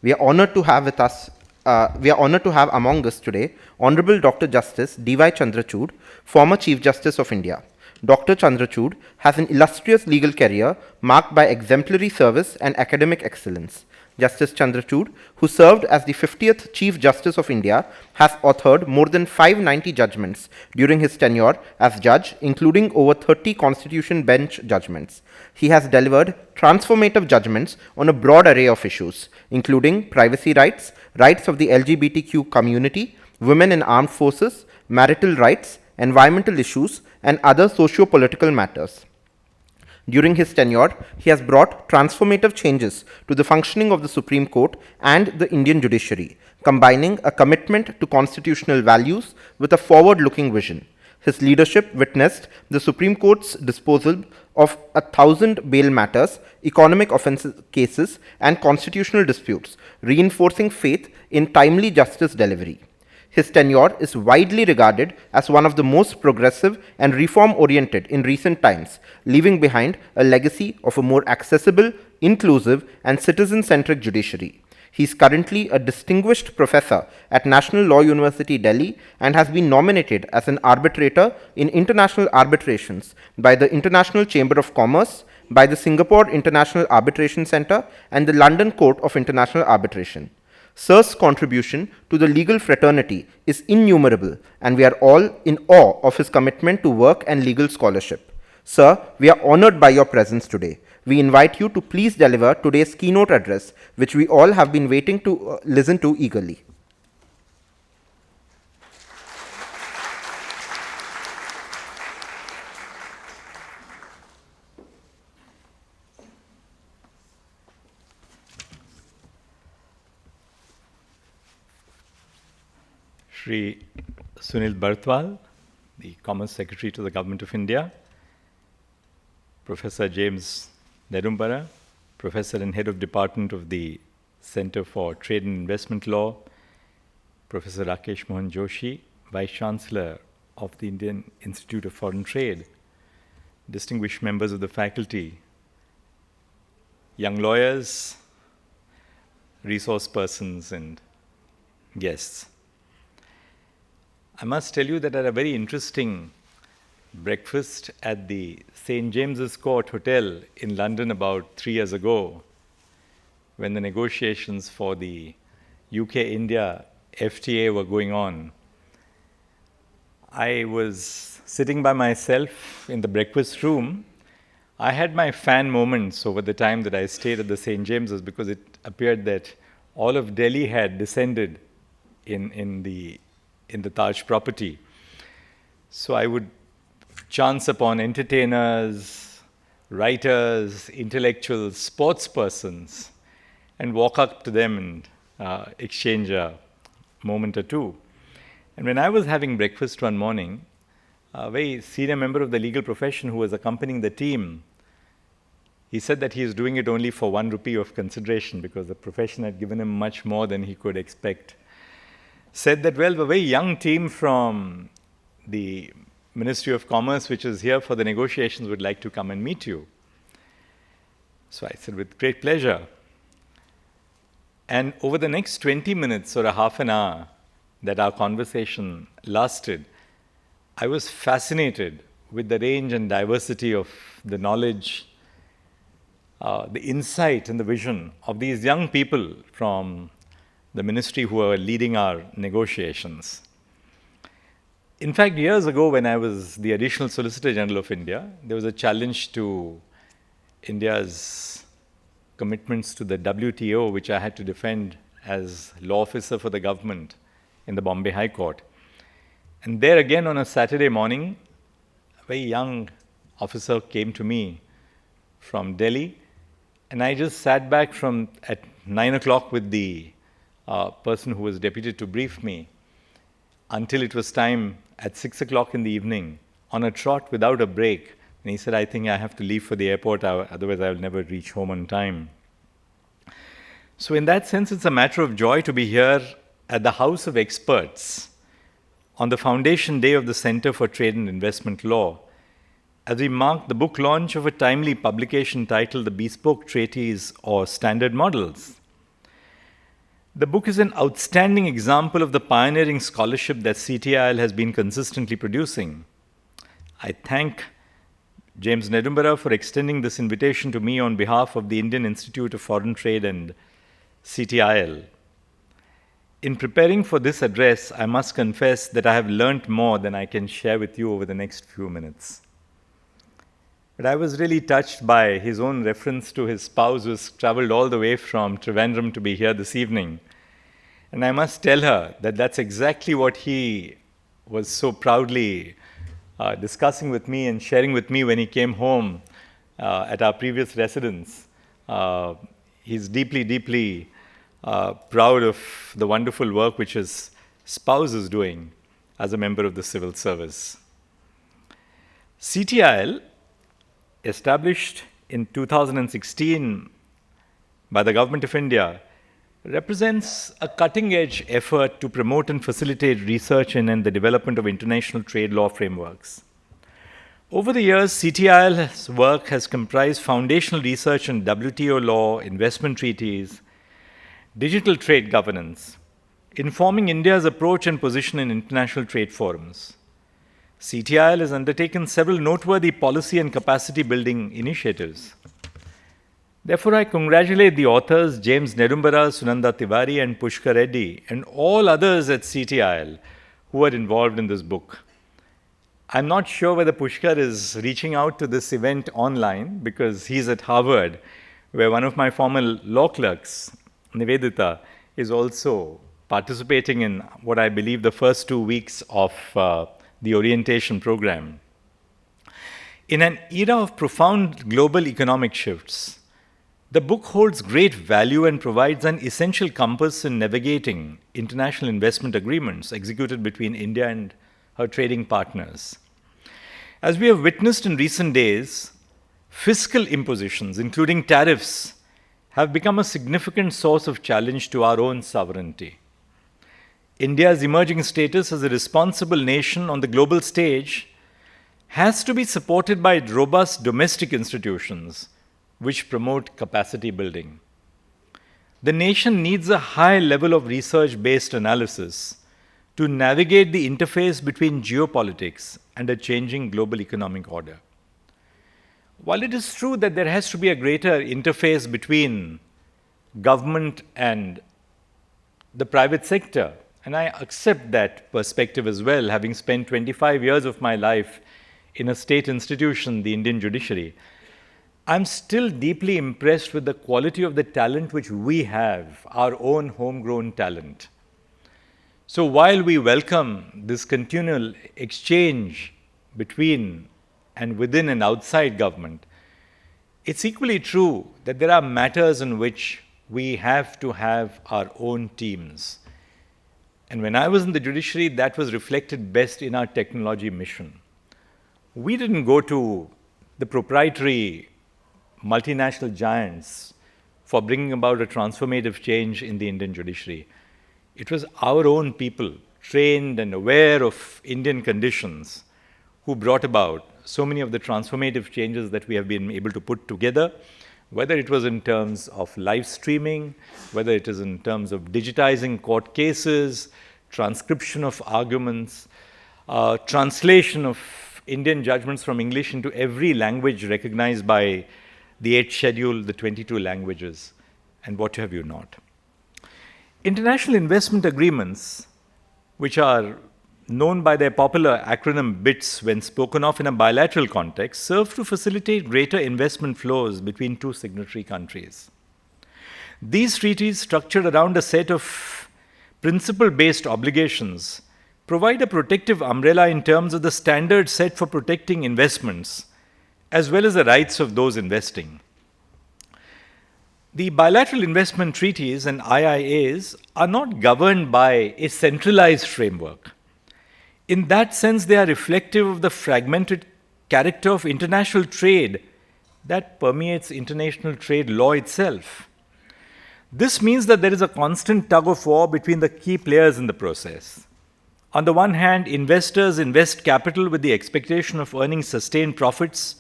We are honored to have with us, among us today, Honorable Dr. Justice D.Y. Chandrachud, former Chief Justice of India. Dr. Chandrachud has an illustrious legal career marked by exemplary service and academic excellence. Justice Chandrachud, who served as the 50th Chief Justice of India, has authored more than 590 judgments during his tenure as judge, including over 30 Constitution Bench judgments. He has delivered transformative judgments on a broad array of issues, including privacy rights, rights of the LGBTQ community, women in armed forces, marital rights, environmental issues, and other socio-political matters. During his tenure, he has brought transformative changes to the functioning of the Supreme Court and the Indian judiciary, combining a commitment to constitutional values with a forward-looking vision. His leadership witnessed the Supreme Court's disposal of 1,000 bail matters, economic offence cases, and constitutional disputes, reinforcing faith in timely justice delivery. His tenure is widely regarded as one of the most progressive and reform-oriented in recent times, leaving behind a legacy of a more accessible, inclusive, and citizen-centric judiciary. He is currently a distinguished professor at National Law University, Delhi, and has been nominated as an arbitrator in international arbitrations by the International Chamber of Commerce, by the Singapore International Arbitration Centre, and the London Court of International Arbitration. Sir's contribution to the legal fraternity is innumerable, and we are all in awe of his commitment to work and legal scholarship. Sir, we are honored by your presence today. We invite you to please deliver today's keynote address, which we all have been waiting to listen to eagerly. Shri Sunil Barthwal, the Commerce Secretary to the Government of India, Professor James Nedumpara, Professor and Head of Department of the Center for Trade and Investment Law, Professor Rakesh Mohan Joshi, Vice-Chancellor of the Indian Institute of Foreign Trade, distinguished members of the faculty, young lawyers, resource persons, and guests. I must tell you that at a very interesting breakfast at the St. James's Court Hotel in London about 3 years ago, when the negotiations for the UK-India FTA were going on, I was sitting by myself in the breakfast room. I had my fan moments over the time that I stayed at the St. James's, because it appeared that all of Delhi had descended in the Taj property. So I would chance upon entertainers, writers, intellectuals, sports persons, and walk up to them and exchange a moment or two. And when I was having breakfast one morning, a very senior member of the legal profession who was accompanying the team, he said that he is doing it only for 1 rupee of consideration, because the profession had given him much more than he could expect. Said that, well, a very young team from the Ministry of Commerce, which is here for the negotiations, would like to come and meet you. So I said, with great pleasure. And over the next 20 minutes or a half an hour that our conversation lasted, I was fascinated with the range and diversity of the knowledge, the insight and the vision of these young people from the ministry who are leading our negotiations. In fact, years ago, when I was the Additional Solicitor General of India, there was a challenge to India's commitments to the WTO, which I had to defend as law officer for the government in the Bombay High Court. And there again, on a Saturday morning, a very young officer came to me from Delhi, and I just sat back at 9 o'clock with the person who was deputed to brief me until it was time at 6 o'clock in the evening on a trot without a break. And he said, I think I have to leave for the airport, otherwise I will never reach home on time. So in that sense, it's a matter of joy to be here at the House of Experts on the foundation day of the Center for Trade and Investment Law, as we mark the book launch of a timely publication titled The Bespoke Treaties or Standard Models. The book is an outstanding example of the pioneering scholarship that CTIL has been consistently producing. I thank James Nedumpara for extending this invitation to me on behalf of the Indian Institute of Foreign Trade and CTIL. In preparing for this address, I must confess that I have learnt more than I can share with you over the next few minutes. But I was really touched by his own reference to his spouse who's traveled all the way from Trivandrum to be here this evening. And I must tell her that that's exactly what he was so proudly discussing with me and sharing with me when he came home at our previous residence. He's deeply, deeply proud of the wonderful work which his spouse is doing as a member of the civil service. CTIL, established in 2016 by the Government of India, represents a cutting-edge effort to promote and facilitate research in and the development of international trade law frameworks. Over the years, CTIL's work has comprised foundational research on WTO law, investment treaties, digital trade governance, informing India's approach and position in international trade forums. CTIL has undertaken several noteworthy policy and capacity building initiatives. Therefore, I congratulate the authors James Nedumbara, Sunanda Tiwari, and Pushkar Reddy, and all others at CTIL who are involved in this book. I'm not sure whether Pushkar is reaching out to this event online because he's at Harvard, where one of my former law clerks, Nivedita, is also participating in what I believe the first 2 weeks of the orientation program. In an era of profound global economic shifts, the book holds great value and provides an essential compass in navigating international investment agreements executed between India and her trading partners. As we have witnessed in recent days, fiscal impositions, including tariffs, have become a significant source of challenge to our own sovereignty. India's emerging status as a responsible nation on the global stage has to be supported by robust domestic institutions which promote capacity building. The nation needs a high level of research-based analysis to navigate the interface between geopolitics and a changing global economic order. While it is true that there has to be a greater interface between government and the private sector, and I accept that perspective as well, having spent 25 years of my life in a state institution, the Indian judiciary, I'm still deeply impressed with the quality of the talent which we have, our own homegrown talent. So while we welcome this continual exchange between and within and outside government, it's equally true that there are matters in which we have to have our own teams. And when I was in the judiciary, that was reflected best in our technology mission. We didn't go to the proprietary multinational giants for bringing about a transformative change in the Indian judiciary. It was our own people, trained and aware of Indian conditions, who brought about so many of the transformative changes that we have been able to put together, whether it was in terms of live streaming, whether it is in terms of digitizing court cases, transcription of arguments, translation of Indian judgments from English into every language recognized by the 8th schedule, the 22 languages, and what have you not. International investment agreements, which are known by their popular acronym BITS when spoken of in a bilateral context, serve to facilitate greater investment flows between two signatory countries. These treaties, structured around a set of principle-based obligations, provide a protective umbrella in terms of the standards set for protecting investments, as well as the rights of those investing. The bilateral investment treaties and IIAs are not governed by a centralized framework. In that sense, they are reflective of the fragmented character of international trade that permeates international trade law itself. This means that there is a constant tug of war between the key players in the process. On the one hand, investors invest capital with the expectation of earning sustained profits,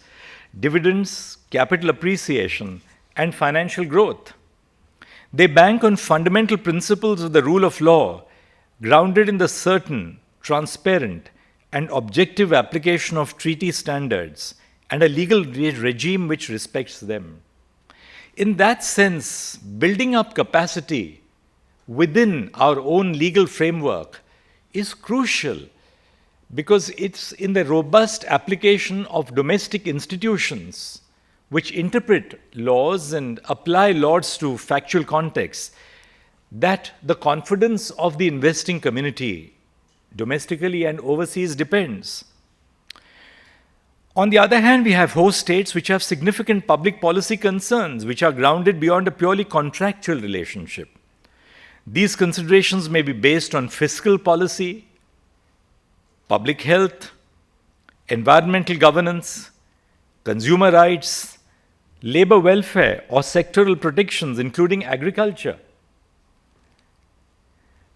dividends, capital appreciation, and financial growth. They bank on fundamental principles of the rule of law, grounded in the certain, transparent, and objective application of treaty standards and a legal regime which respects them. In that sense, building up capacity within our own legal framework is crucial because it's in the robust application of domestic institutions which interpret laws and apply laws to factual contexts that the confidence of the investing community domestically and overseas depends. On the other hand, we have host states which have significant public policy concerns which are grounded beyond a purely contractual relationship. These considerations may be based on fiscal policy, public health, environmental governance, consumer rights, labor welfare, or sectoral protections, including agriculture.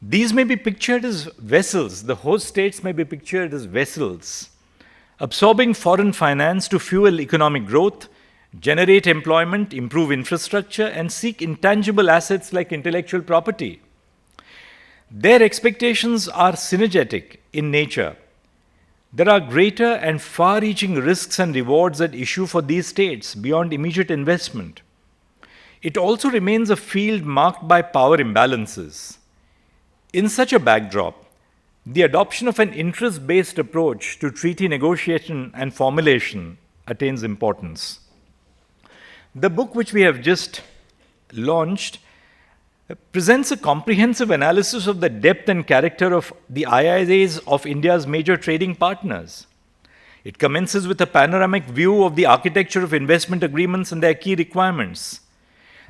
These may be pictured as vessels, the host states may be pictured as vessels, absorbing foreign finance to fuel economic growth generate employment, improve infrastructure, and seek intangible assets like intellectual property. Their expectations are synergetic in nature. There are greater and far-reaching risks and rewards at issue for these states beyond immediate investment. It also remains a field marked by power imbalances. In such a backdrop, the adoption of an interest-based approach to treaty negotiation and formulation attains importance. The book which we have just launched presents a comprehensive analysis of the depth and character of the IIAs of India's major trading partners. It commences with a panoramic view of the architecture of investment agreements and their key requirements.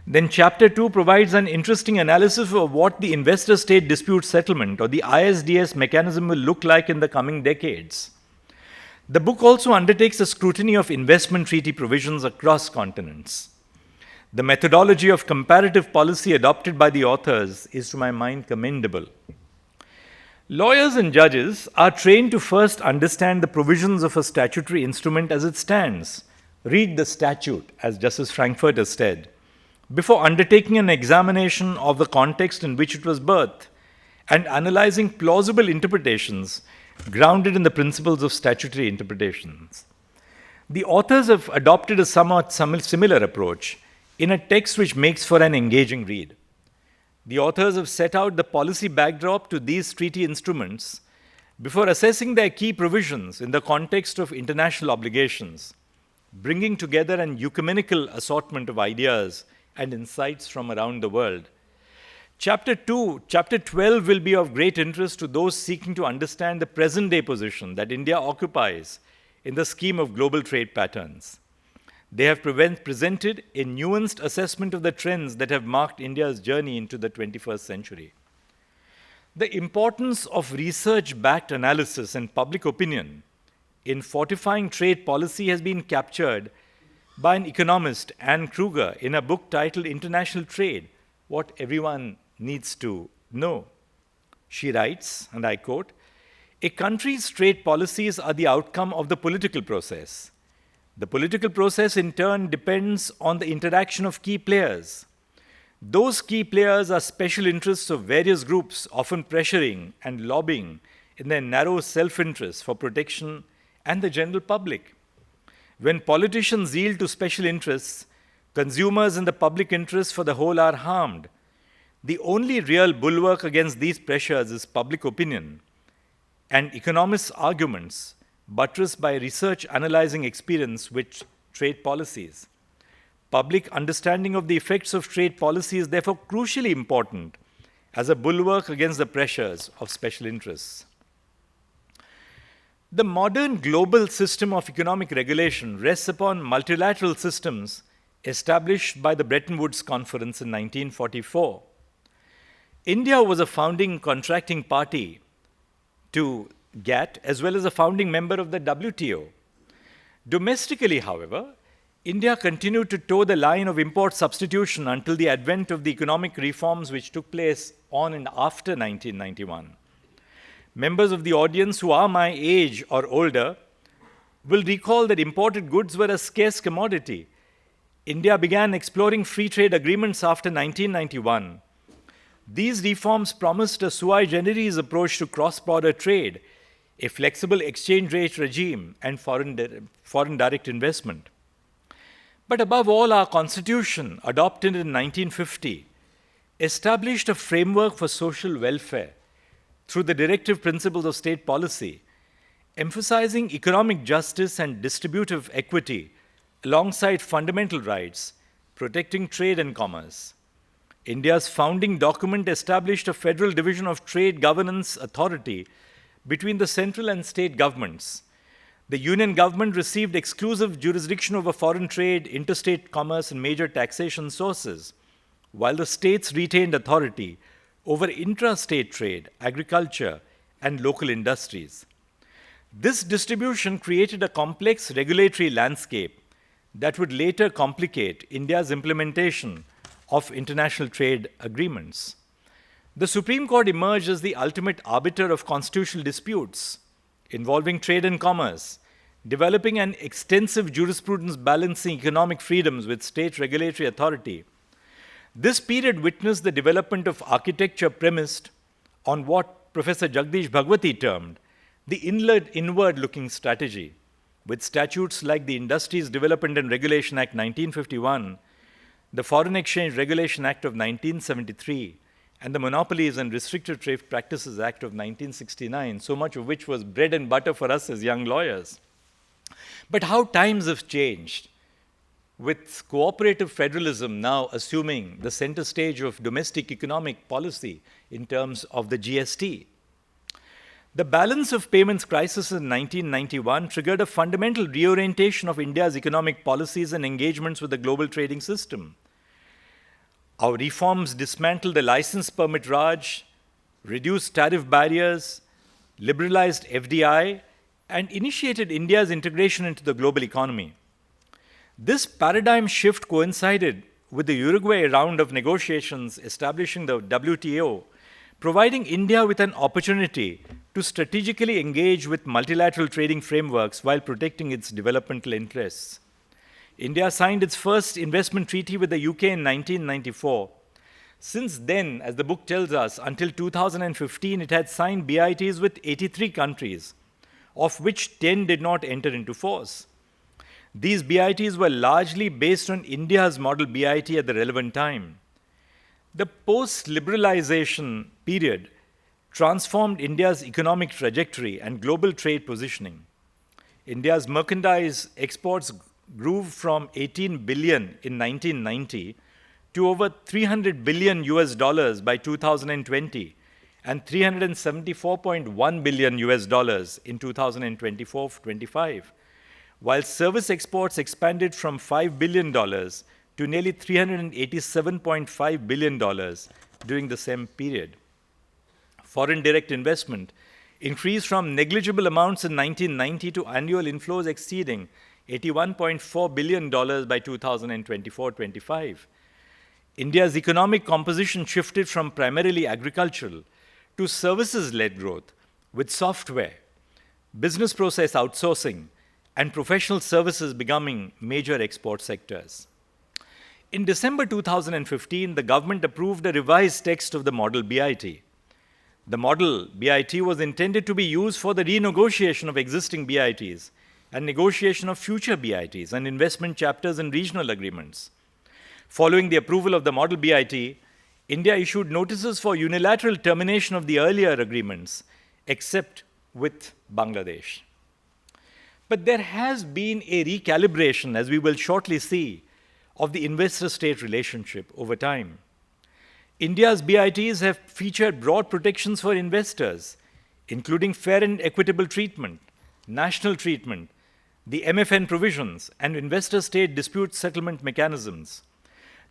Then Chapter 2 provides an interesting analysis of what the investor-state dispute settlement or the ISDS mechanism will look like in the coming decades. The book also undertakes a scrutiny of investment treaty provisions across continents. The methodology of comparative policy adopted by the authors is, to my mind, commendable. Lawyers and judges are trained to first understand the provisions of a statutory instrument as it stands. Read the statute, as Justice Frankfurter said, before undertaking an examination of the context in which it was birthed and analyzing plausible interpretations grounded in the principles of statutory interpretations. The authors have adopted a somewhat similar approach in a text which makes for an engaging read. The authors have set out the policy backdrop to these treaty instruments before assessing their key provisions in the context of international obligations, bringing together an ecumenical assortment of ideas and insights from around the world. Chapter 12 will be of great interest to those seeking to understand the present-day position that India occupies in the scheme of global trade patterns. They have presented a nuanced assessment of the trends that have marked India's journey into the 21st century. The importance of research-backed analysis and public opinion in fortifying trade policy has been captured by an economist, Anne Kruger, in a book titled International Trade, What Everyone Needs to Know. She writes, and I quote, "A country's trade policies are the outcome of the political process. The political process, in turn, depends on the interaction of key players. Those key players are special interests of various groups, often pressuring and lobbying in their narrow self-interest for protection and the general public. When politicians yield to special interests, consumers and the public interest for the whole are harmed. The only real bulwark against these pressures is public opinion and economists' arguments buttressed by research analyzing experience with trade policies. Public understanding of the effects of trade policy is therefore crucially important as a bulwark against the pressures of special interests." The modern global system of economic regulation rests upon multilateral systems established by the Bretton Woods Conference in 1944. India was a founding contracting party to GATT as well as a founding member of the WTO. Domestically, however, India continued to toe the line of import substitution until the advent of the economic reforms which took place on and after 1991. Members of the audience who are my age or older will recall that imported goods were a scarce commodity. India began exploring free trade agreements after 1991. These reforms promised a sui generis approach to cross-border trade, a flexible exchange rate regime, and foreign direct investment. But above all, our constitution, adopted in 1950, established a framework for social welfare through the directive principles of state policy, emphasizing economic justice and distributive equity alongside fundamental rights, protecting trade and commerce. India's founding document established a federal division of trade governance authority between the central and state governments. The union government received exclusive jurisdiction over foreign trade, interstate commerce, and major taxation sources, while the states retained authority over intrastate trade, agriculture, and local industries. This distribution created a complex regulatory landscape that would later complicate India's implementation of international trade agreements. The Supreme Court emerged as the ultimate arbiter of constitutional disputes involving trade and commerce, developing an extensive jurisprudence balancing economic freedoms with state regulatory authority. This period witnessed the development of architecture premised on what Professor Jagdish Bhagwati termed the inward-looking strategy, with statutes like the Industries Development and Regulation Act 1951, the Foreign Exchange Regulation Act of 1973, and the Monopolies and Restricted Trade Practices Act of 1969, so much of which was bread and butter for us as young lawyers. But how times have changed, with cooperative federalism now assuming the center stage of domestic economic policy in terms of the GST. The balance of payments crisis in 1991 triggered a fundamental reorientation of India's economic policies and engagements with the global trading system. Our reforms dismantled the license permit Raj, reduced tariff barriers, liberalized FDI, and initiated India's integration into the global economy. This paradigm shift coincided with the Uruguay round of negotiations establishing the WTO, providing India with an opportunity to strategically engage with multilateral trading frameworks while protecting its developmental interests. India signed its first investment treaty with the UK in 1994. Since then, as the book tells us, until 2015, it had signed BITs with 83 countries, of which 10 did not enter into force. These BITs were largely based on India's model BIT at the relevant time. The post-liberalization period transformed India's economic trajectory and global trade positioning. India's merchandise exports grew from 18 billion in 1990 to over 300 billion US dollars by 2020 and 374.1 billion US dollars in 2024-25, while service exports expanded from $5 billion to nearly $387.5 billion during the same period. Foreign direct investment increased from negligible amounts in 1990 to annual inflows exceeding $81.4 billion by 2024-25. India's economic composition shifted from primarily agricultural to services-led growth with software, business process outsourcing, and professional services becoming major export sectors. In December 2015, the government approved a revised text of the Model BIT. The Model BIT was intended to be used for the renegotiation of existing BITs and negotiation of future BITs and investment chapters and regional agreements. Following the approval of the Model BIT, India issued notices for unilateral termination of the earlier agreements, except with Bangladesh. But there has been a recalibration, as we will shortly see, of the investor-state relationship over time. India's BITs have featured broad protections for investors, including fair and equitable treatment, national treatment, the MFN provisions, and investor-state dispute settlement mechanisms.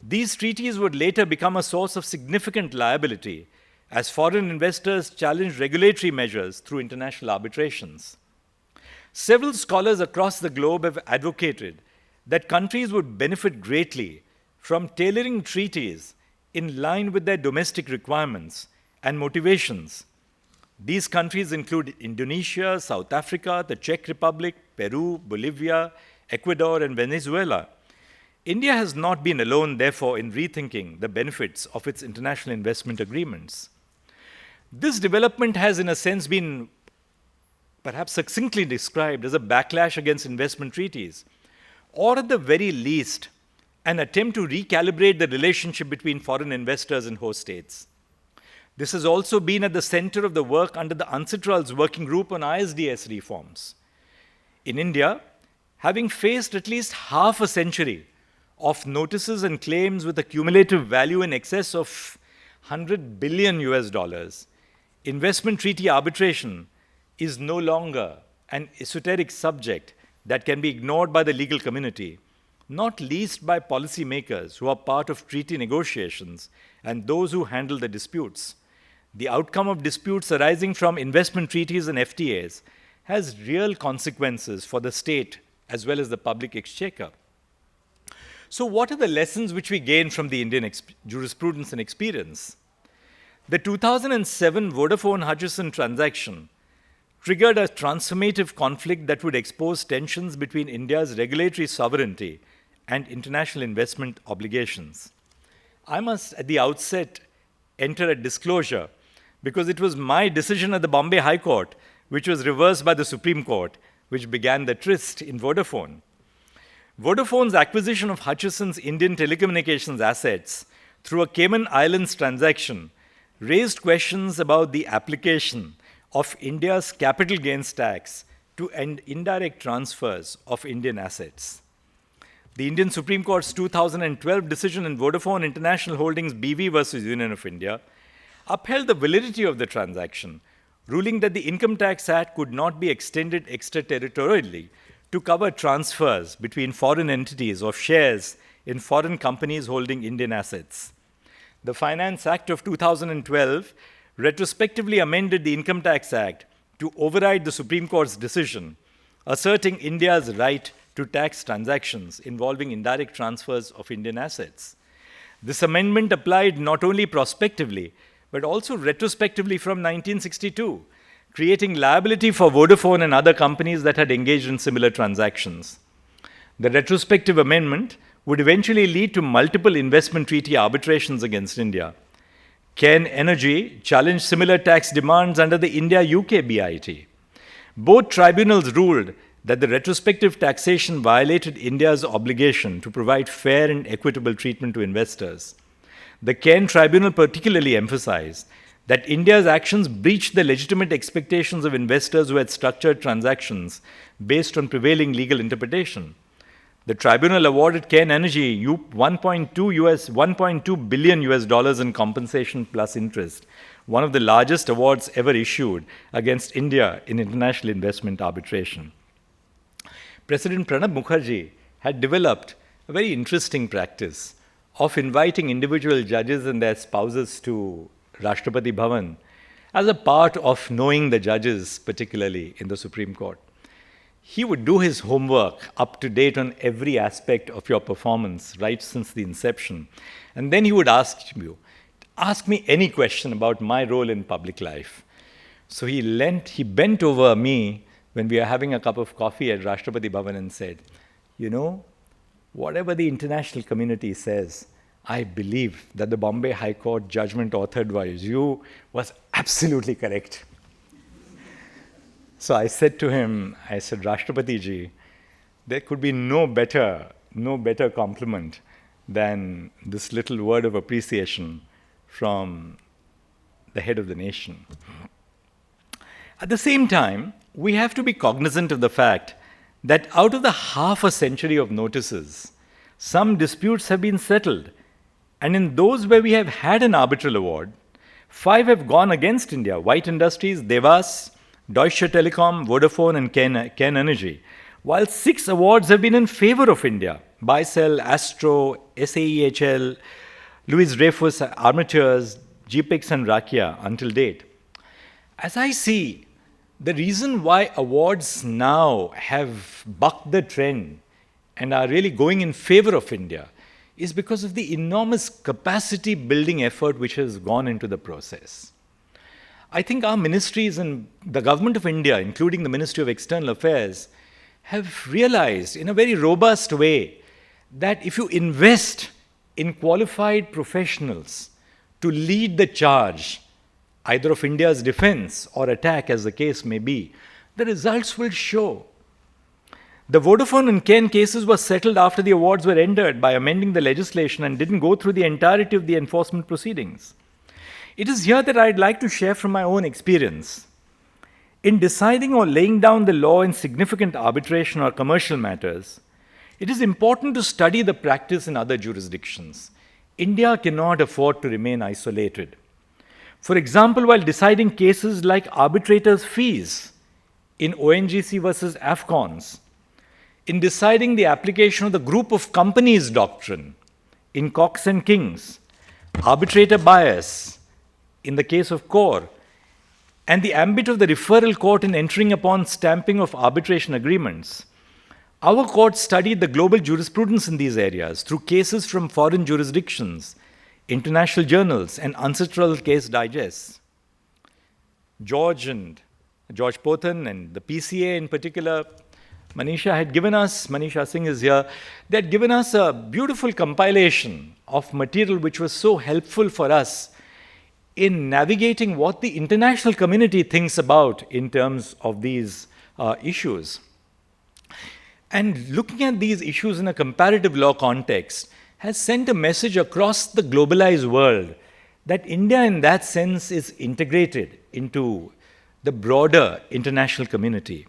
These treaties would later become a source of significant liability as foreign investors challenged regulatory measures through international arbitrations. Several scholars across the globe have advocated that countries would benefit greatly from tailoring treaties in line with their domestic requirements and motivations. These countries include Indonesia, South Africa, the Czech Republic, Peru, Bolivia, Ecuador, and Venezuela. India has not been alone, therefore, in rethinking the benefits of its international investment agreements. This development has, in a sense, been perhaps succinctly described as a backlash against investment treaties, or at the very least, an attempt to recalibrate the relationship between foreign investors and host states. This has also been at the center of the work under the UNCITRAL's working group on ISDS reforms. In India, having faced at least half a century of notices and claims with a cumulative value in excess of 100 billion US dollars, investment treaty arbitration is no longer an esoteric subject that can be ignored by the legal community, not least by policymakers who are part of treaty negotiations and those who handle the disputes. The outcome of disputes arising from investment treaties and FTAs has real consequences for the state as well as the public exchequer. So what are the lessons which we gain from the Indian jurisprudence and experience? The 2007 Vodafone Hutchison transaction triggered a transformative conflict that would expose tensions between India's regulatory sovereignty and international investment obligations. I must, at the outset, enter a disclosure because it was my decision at the Bombay High Court, which was reversed by the Supreme Court, which began the tryst in Vodafone. Vodafone's acquisition of Hutchison's Indian telecommunications assets through a Cayman Islands transaction raised questions about the application of India's capital gains tax to indirect transfers of Indian assets. The Indian Supreme Court's 2012 decision in Vodafone International Holdings BV versus Union of India upheld the validity of the transaction, ruling that the Income Tax Act could not be extended extraterritorially to cover transfers between foreign entities of shares in foreign companies holding Indian assets. The Finance Act of 2012 retrospectively amended the Income Tax Act to override the Supreme Court's decision, asserting India's right to tax transactions involving indirect transfers of Indian assets. This amendment applied not only prospectively, but also retrospectively from 1962, creating liability for Vodafone and other companies that had engaged in similar transactions. The retrospective amendment would eventually lead to multiple investment treaty arbitrations against India. Cairn Energy challenged similar tax demands under the India-UK BIT. Both tribunals ruled that the retrospective taxation violated India's obligation to provide fair and equitable treatment to investors. The Cairn Tribunal particularly emphasized that India's actions breached the legitimate expectations of investors who had structured transactions based on prevailing legal interpretation. The tribunal awarded Cairn Energy $1.2 billion in compensation plus interest, one of the largest awards ever issued against India in international investment arbitration. President Pranab Mukherjee had developed a very interesting practice of inviting individual judges and their spouses to Rashtrapati Bhavan as a part of knowing the judges, particularly in the Supreme Court. He would do his homework up to date on every aspect of your performance right since the inception. And then he would ask me any question about my role in public life. So he bent over me when we were having a cup of coffee at Rashtrapati Bhavan and said, you know, whatever the international community says, I believe that the Bombay High Court judgment authored by you was absolutely correct. So I said to him, Rashtrapati ji, there could be no better compliment than this little word of appreciation from the head of the nation. At the same time, we have to be cognizant of the fact that out of the half a century of notices, some disputes have been settled. And in those where we have had an arbitral award, 5 have gone against India: White Industries, Devas, Deutsche Telekom, Vodafone, and Cairn Energy, while 6 awards have been in favor of India: Bicel, Astro, SAEHL, Louis Dreyfus Armatures, GPIX, and Rakia until date. As I see, the reason why awards now have bucked the trend and are really going in favor of India is because of the enormous capacity building effort which has gone into the process. I think our ministries and the government of India, including the Ministry of External Affairs, have realized in a very robust way that if you invest in qualified professionals to lead the charge, either of India's defense or attack, as the case may be, the results will show. The Vodafone and Cairn cases were settled after the awards were rendered by amending the legislation and didn't go through the entirety of the enforcement proceedings. It is here that I'd like to share from my own experience. In deciding or laying down the law in significant arbitration or commercial matters, it is important to study the practice in other jurisdictions. India cannot afford to remain isolated. For example, while deciding cases like arbitrators' fees in ONGC versus AFCONs, in deciding the application of the group of companies doctrine in Cox and Kings, arbitrator bias in the case of Core, and the ambit of the referral court in entering upon stamping of arbitration agreements, our court studied the global jurisprudence in these areas through cases from foreign jurisdictions, international journals, and ancestral case digests. George and George Pothan and the PCA in particular, Manisha Singh is here, they had given us a beautiful compilation of material which was so helpful for us in navigating what the international community thinks about in terms of these issues. And looking at these issues in a comparative law context has sent a message across the globalized world that India in that sense is integrated into the broader international community.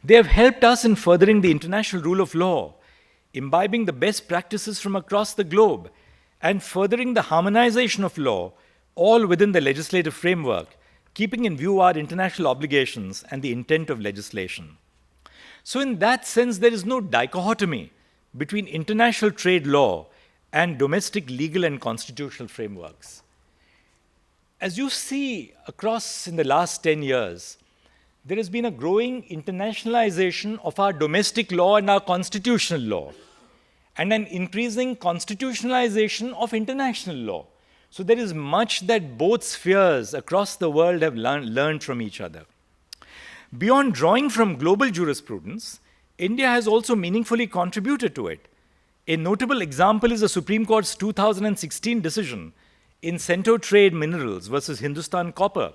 They have helped us in furthering the international rule of law, imbibing the best practices from across the globe, and furthering the harmonization of law, all within the legislative framework, keeping in view our international obligations and the intent of legislation. So in that sense, there is no dichotomy between international trade law and domestic legal and constitutional frameworks. As you see across in the last 10 years, there has been a growing internationalization of our domestic law and our constitutional law, and an increasing constitutionalization of international law. So there is much that both spheres across the world have learned from each other. Beyond drawing from global jurisprudence, India has also meaningfully contributed to it. A notable example is the Supreme Court's 2016 decision in Cento Trade Minerals versus Hindustan Copper,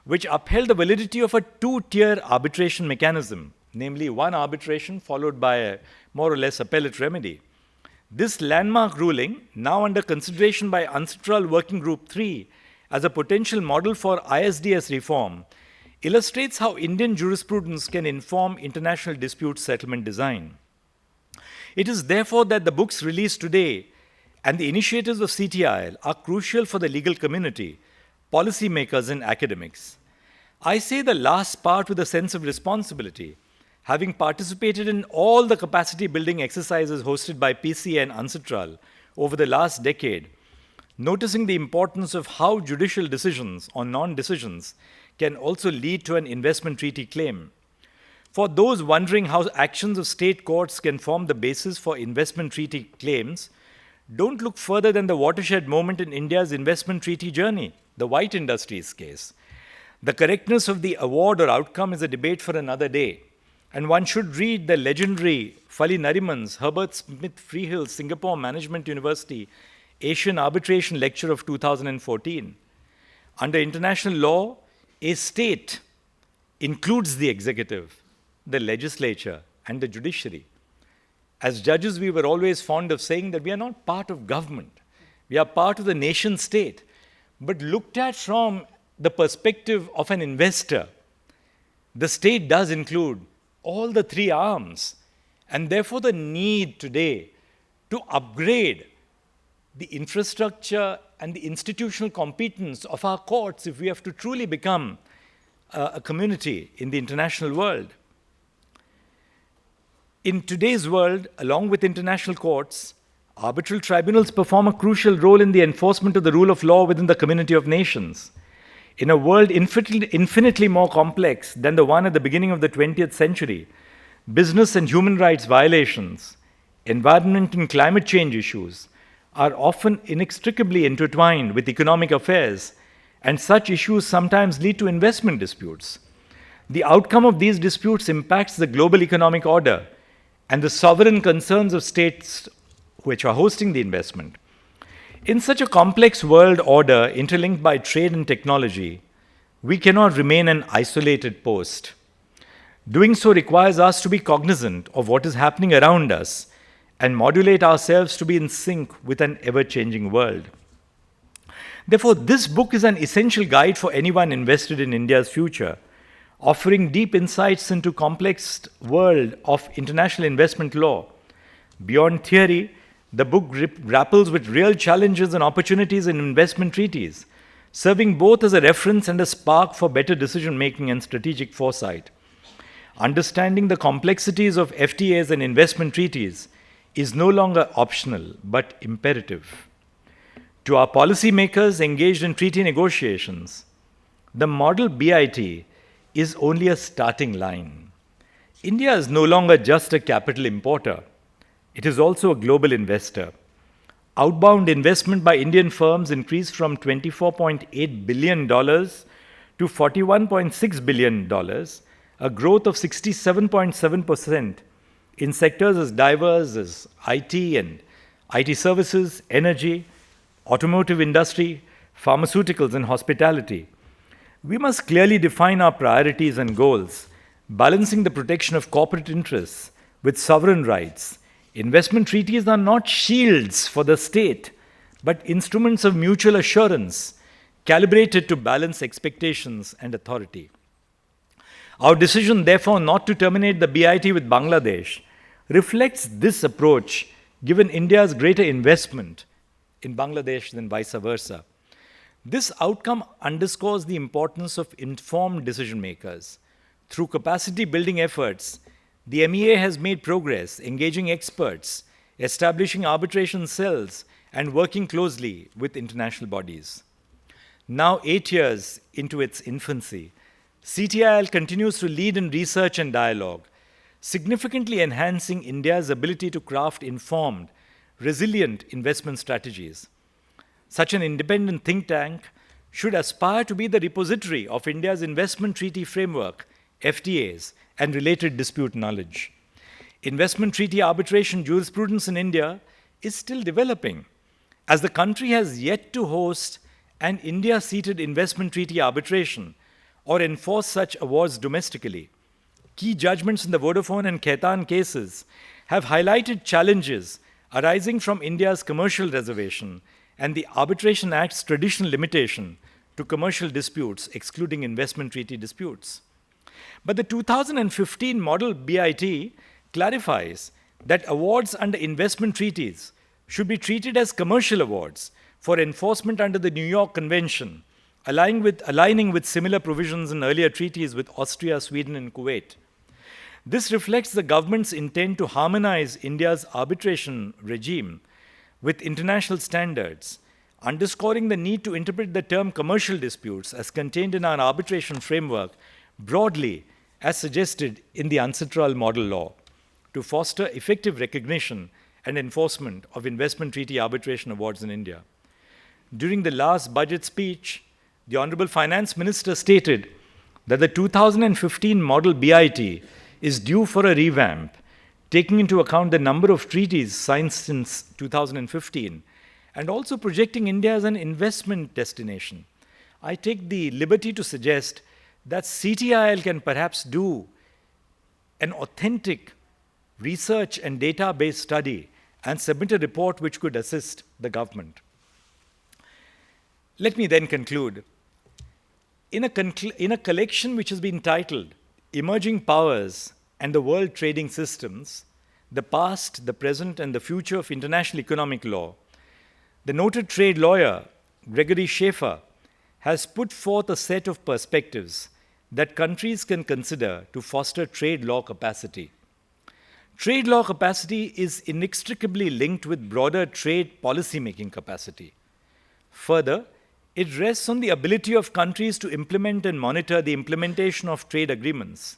which upheld the validity of a two-tier arbitration mechanism, namely one arbitration followed by a more or less appellate remedy. This landmark ruling, now under consideration by UNCITRAL Working Group 3 as a potential model for ISDS reform, illustrates how Indian jurisprudence can inform international dispute settlement design. It is therefore that the books released today and the initiatives of CTIL are crucial for the legal community, policymakers and academics. I say the last part with a sense of responsibility, having participated in all the capacity building exercises hosted by PCA and UNCITRAL over the last decade, noticing the importance of how judicial decisions or non-decisions can also lead to an investment treaty claim. For those wondering how actions of state courts can form the basis for investment treaty claims, don't look further than the watershed moment in India's investment treaty journey, the White Industries case. The correctness of the award or outcome is a debate for another day, and one should read the legendary Fali Nariman's Herbert Smith Freehills Singapore Management University Asian Arbitration Lecture of 2014. Under international law, a state includes the executive, the legislature, and the judiciary. As judges, we were always fond of saying that we are not part of government. We are part of the nation state. But looked at from the perspective of an investor, the state does include all the three arms, and therefore the need today to upgrade the infrastructure and the institutional competence of our courts if we have to truly become a community in the international world. In today's world, along with international courts, arbitral tribunals perform a crucial role in the enforcement of the rule of law within the community of nations. In a world infinitely more complex than the one at the beginning of the 20th century, business and human rights violations, environment and climate change issues are often inextricably intertwined with economic affairs, and such issues sometimes lead to investment disputes. The outcome of these disputes impacts the global economic order and the sovereign concerns of states which are hosting the investment. In such a complex world order interlinked by trade and technology, we cannot remain an isolated post. Doing so requires us to be cognizant of what is happening around us and modulate ourselves to be in sync with an ever-changing world. Therefore, this book is an essential guide for anyone invested in India's future, offering deep insights into complex world of international investment law. Beyond theory, the book grapples with real challenges and opportunities in investment treaties, serving both as a reference and a spark for better decision-making and strategic foresight. Understanding the complexities of FTAs and investment treaties is no longer optional, but imperative. To our policymakers engaged in treaty negotiations, the model BIT is only a starting line. India is no longer just a capital importer. It is also a global investor. Outbound investment by Indian firms increased from $24.8 billion to $41.6 billion, a growth of 67.7% in sectors as diverse as IT and IT services, energy, automotive industry, pharmaceuticals, and hospitality. We must clearly define our priorities and goals, balancing the protection of corporate interests with sovereign rights. Investment treaties are not shields for the state, but instruments of mutual assurance, calibrated to balance expectations and authority. Our decision, therefore, not to terminate the BIT with Bangladesh reflects this approach, given India's greater investment in Bangladesh than vice versa. This outcome underscores the importance of informed decision makers. Through capacity building efforts, the MEA has made progress, engaging experts, establishing arbitration cells, and working closely with international bodies. Now, 8 years into its infancy, CTIL continues to lead in research and dialogue, significantly enhancing India's ability to craft informed, resilient investment strategies. Such an independent think tank should aspire to be the repository of India's investment treaty framework, FTAs, and related dispute knowledge. Investment treaty arbitration jurisprudence in India is still developing, as the country has yet to host an India-seated investment treaty arbitration or enforce such awards domestically. Key judgments in the Vodafone and Khaitan cases have highlighted challenges arising from India's commercial reservation and the Arbitration Act's traditional limitation to commercial disputes, excluding investment treaty disputes. But the 2015 model BIT clarifies that awards under investment treaties should be treated as commercial awards for enforcement under the New York Convention, aligning with similar provisions in earlier treaties with Austria, Sweden, and Kuwait. This reflects the government's intent to harmonize India's arbitration regime with international standards, underscoring the need to interpret the term commercial disputes as contained in our arbitration framework broadly as suggested in the UNCITRAL model law to foster effective recognition and enforcement of investment treaty arbitration awards in India. During the last budget speech, the Honorable Finance Minister stated that the 2015 model BIT is due for a revamp, taking into account the number of treaties signed since 2015 and also projecting India as an investment destination. I take the liberty to suggest that CTIL can perhaps do an authentic research and database study and submit a report which could assist the government. Let me then conclude. In a collection which has been titled Emerging Powers and the World Trading Systems, the Past, the Present, and the Future of International Economic Law, the noted trade lawyer Gregory Schaefer has put forth a set of perspectives that countries can consider to foster trade law capacity. Trade law capacity is inextricably linked with broader trade policy-making capacity. Further, it rests on the ability of countries to implement and monitor the implementation of trade agreements.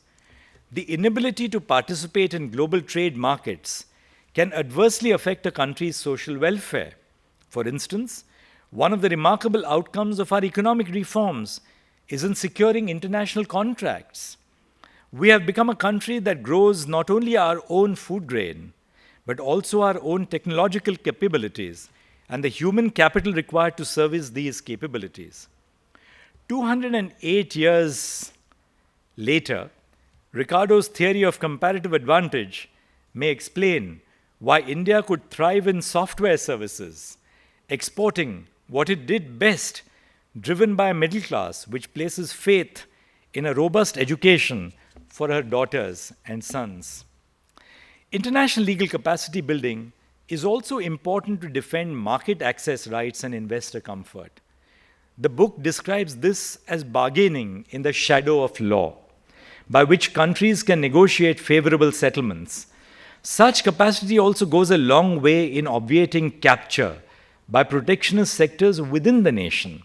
The inability to participate in global trade markets can adversely affect a country's social welfare. For instance, one of the remarkable outcomes of our economic reforms is in securing international contracts. We have become a country that grows not only our own food grain, but also our own technological capabilities and the human capital required to service these capabilities. 208 years later, Ricardo's theory of comparative advantage may explain why India could thrive in software services, exporting what it did best, driven by a middle class which places faith in a robust education for her daughters and sons. International legal capacity building is also important to defend market access rights and investor comfort. The book describes this as bargaining in the shadow of law, by which countries can negotiate favorable settlements. Such capacity also goes a long way in obviating capture by protectionist sectors within the nation.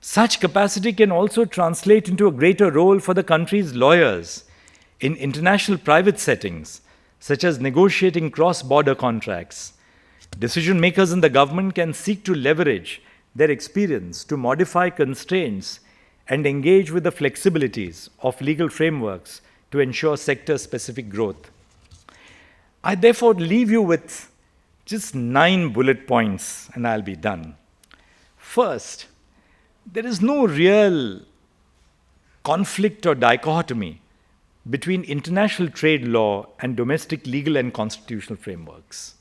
Such capacity can also translate into a greater role for the country's lawyers in international private settings, such as negotiating cross-border contracts. Decision makers in the government can seek to leverage their experience to modify constraints and engage with the flexibilities of legal frameworks to ensure sector-specific growth. I therefore leave you with just 9 bullet points, and I'll be done. First, there is no real conflict or dichotomy between international trade law and domestic legal and constitutional frameworks.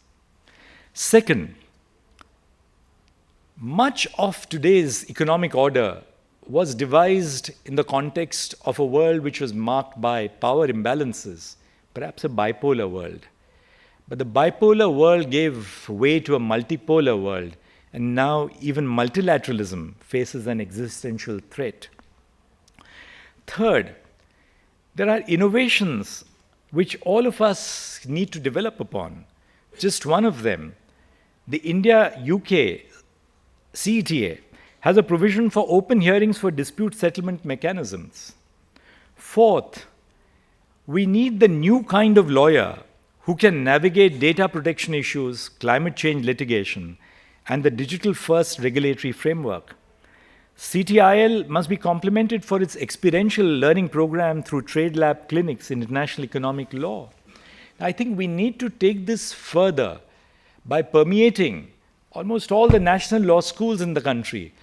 Second, much of today's economic order was devised in the context of a world which was marked by power imbalances, perhaps a bipolar world. But the bipolar world gave way to a multipolar world, and now even multilateralism faces an existential threat. Third, there are innovations which all of us need to develop upon. Just one of them, the India-UK CTIL has a provision for open hearings for dispute settlement mechanisms. Fourth, we need the new kind of lawyer who can navigate data protection issues, climate change litigation, and the digital-first regulatory framework. CTIL must be complemented for its experiential learning program through trade lab clinics in international economic law. I think we need to take this further by permeating almost all the national law schools in the country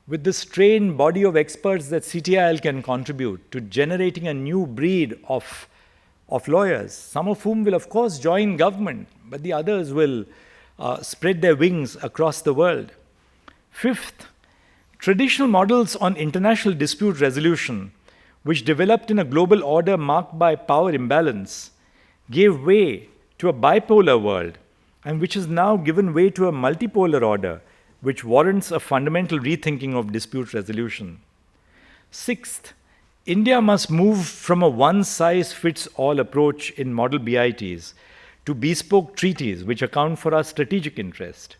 with this trained body of experts that CTIL can contribute to generating a new breed of lawyers, some of whom will, of course, join government, but the others will spread their wings across the world. Fifth, traditional models on international dispute resolution, which developed in a global order marked by power imbalance, gave way to a bipolar world, and which has now given way to a multipolar order, which warrants a fundamental rethinking of dispute resolution. Sixth, India must move from a one-size-fits-all approach in model BITs to bespoke treaties which account for our strategic interest.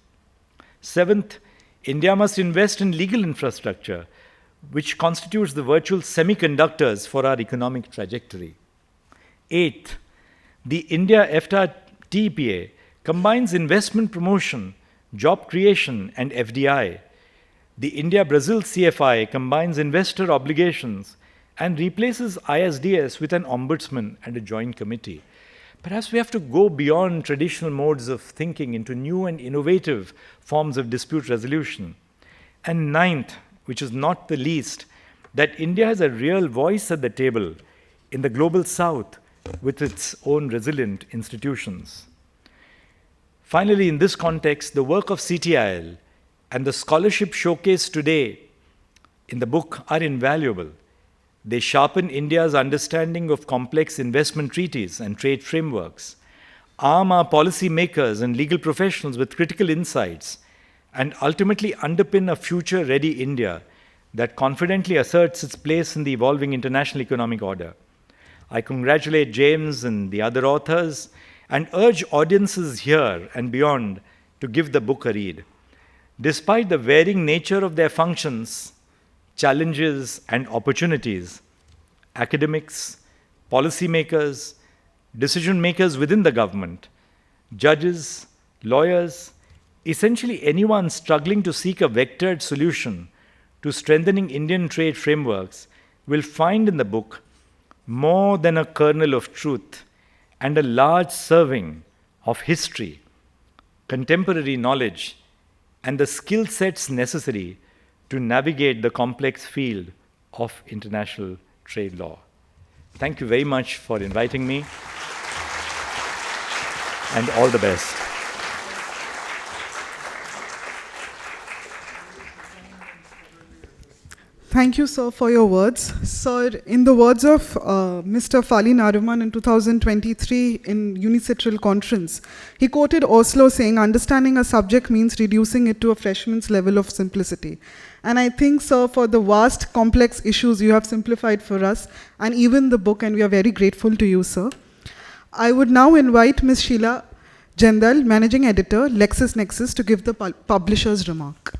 Seventh, India must invest in legal infrastructure, which constitutes the virtual semiconductors for our economic trajectory. Eighth, the India-EFTA TEPA combines investment promotion, job creation, and FDI. The India-Brazil CFI combines investor obligations and replaces ISDS with an ombudsman and a joint committee. Perhaps we have to go beyond traditional modes of thinking into new and innovative forms of dispute resolution. And ninth, which is not the least, that India has a real voice at the table in the global south with its own resilient institutions. Finally, in this context, the work of CTIL and the scholarship showcased today in the book are invaluable. They sharpen India's understanding of complex investment treaties and trade frameworks, arm our policymakers and legal professionals with critical insights, and ultimately underpin a future-ready India that confidently asserts its place in the evolving international economic order. I congratulate James and the other authors and urge audiences here and beyond to give the book a read. Despite the varying nature of their functions, challenges, and opportunities, academics, policymakers, decision makers within the government, judges, lawyers, essentially anyone struggling to seek a vectored solution to strengthening Indian trade frameworks will find in the book more than a kernel of truth and a large serving of history, contemporary knowledge, and the skill sets necessary to navigate the complex field of international trade law. Thank you very much for inviting me, and all the best. Thank you, sir, for your words. Sir, in the words of Mr. Fali Nariman in 2023 in UNICETRAL conference, he quoted Oslo saying, understanding a subject means reducing it to a freshman's level of simplicity. And I think, sir, for the vast, complex issues you have simplified for us, and even the book, and we are very grateful to you, sir. I would now invite Ms. Sheila Jindal, Managing Editor, LexisNexis, to give the publisher's remark.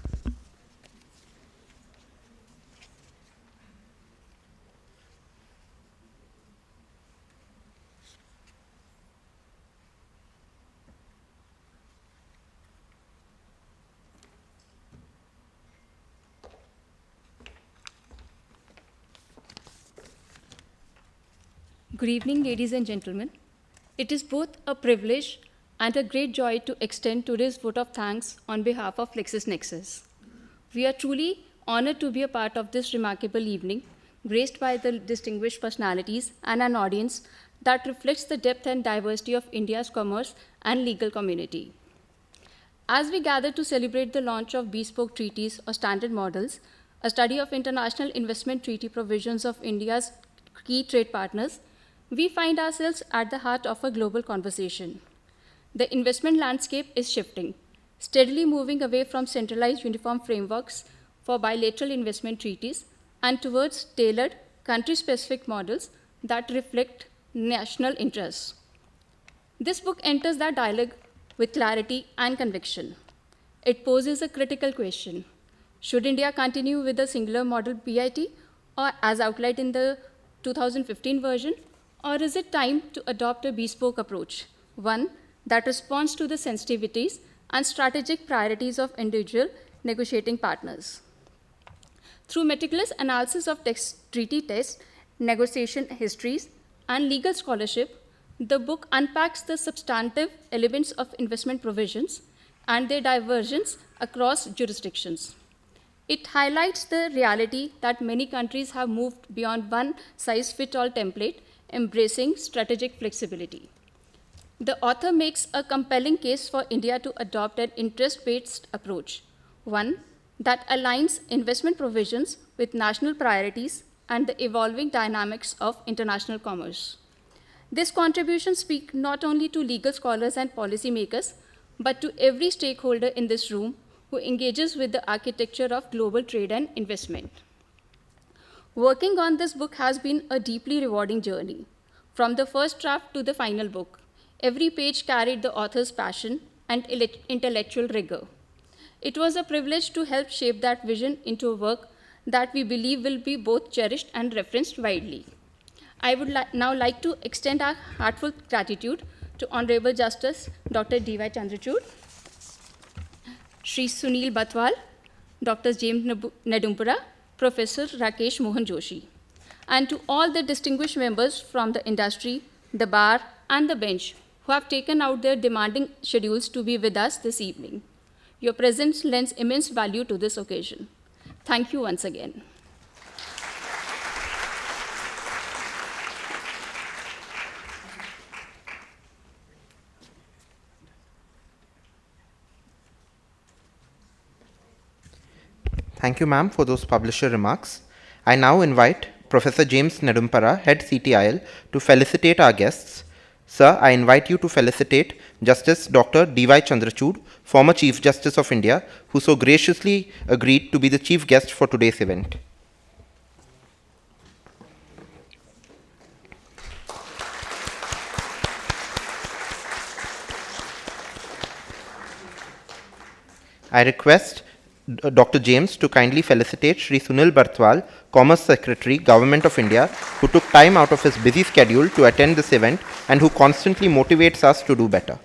Good evening, ladies and gentlemen. It is both a privilege and a great joy to extend today's vote of thanks on behalf of LexisNexis. We are truly honored to be a part of this remarkable evening, graced by the distinguished personalities and an audience that reflects the depth and diversity of India's commerce and legal community. As we gather to celebrate the launch of bespoke treaties or standard models, a study of international investment treaty provisions of India's key trade partners, we find ourselves at the heart of a global conversation. The investment landscape is shifting, steadily moving away from centralized uniform frameworks for bilateral investment treaties and towards tailored country-specific models that reflect national interests. This book enters that dialogue with clarity and conviction. It poses a critical question. Should India continue with a singular model BIT or as outlined in the 2015 version, or is it time to adopt a bespoke approach, one that responds to the sensitivities and strategic priorities of individual negotiating partners? Through meticulous analysis of treaty text, negotiation histories, and legal scholarship, the book unpacks the substantive elements of investment provisions and their divergence across jurisdictions. It highlights the reality that many countries have moved beyond one-size-fits-all template, embracing strategic flexibility. The author makes a compelling case for India to adopt an interest-based approach, one that aligns investment provisions with national priorities and the evolving dynamics of international commerce. This contribution speaks not only to legal scholars and policymakers, but to every stakeholder in this room who engages with the architecture of global trade and investment. Working on this book has been a deeply rewarding journey. From the first draft to the final book, every page carried the author's passion and intellectual rigor. It was a privilege to help shape that vision into a work that we believe will be both cherished and referenced widely. I would now like to extend our heartfelt gratitude to Hon'ble Justice Dr. D.Y. Chandrachud, Shri Sunil Barthwal, Dr. James Nedumpara, Professor Rakesh Mohan Joshi, and to all the distinguished members from the industry, the bar, and the bench who have taken out their demanding schedules to be with us this evening. Your presence lends immense value to this occasion. Thank you once again. Thank you, ma'am, for those publisher remarks. I now invite Professor James Nedumpara, Head CTIL, to felicitate our guests. Sir, I invite you to felicitate Justice Dr. D.Y. Chandrachud, former Chief Justice of India, who so graciously agreed to be the chief guest for today's event. I request Dr. James to kindly felicitate Shri Sunil Barthwal, Commerce Secretary, Government of India, who took time out of his busy schedule to attend this event and who constantly motivates us to do better.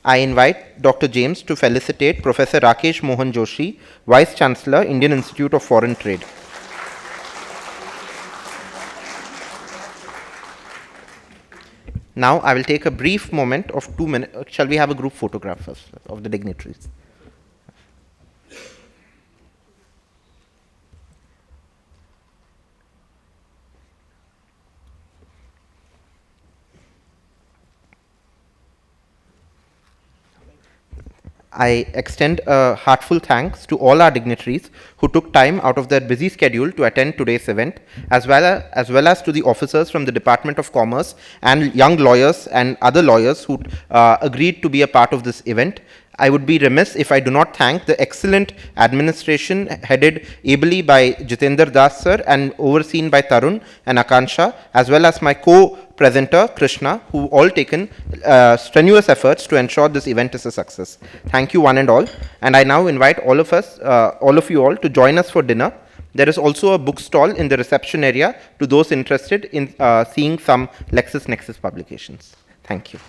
I invite Dr. James to felicitate Professor Rakesh Mohan Joshi, Vice-Chancellor, Indian Institute of Foreign Trade. Now I will take a brief moment of 2 minutes. Shall we have a group photograph first of the dignitaries? I extend a heartfelt thanks to all our dignitaries who took time out of their busy schedule to attend today's event, as well as to the officers from the Department of Commerce and young lawyers and other lawyers who agreed to be a part of this event. I would be remiss if I do not thank the excellent administration headed ably by Jitendra Das sir and overseen by Tarun and Akansha, as well as my co-presenter Krishna, who all taken strenuous efforts to ensure this event is a success. Thank you one and all. And I now invite all of you all to join us for dinner. There is also a book stall in the reception area to those interested in seeing some LexisNexis publications. Thank you.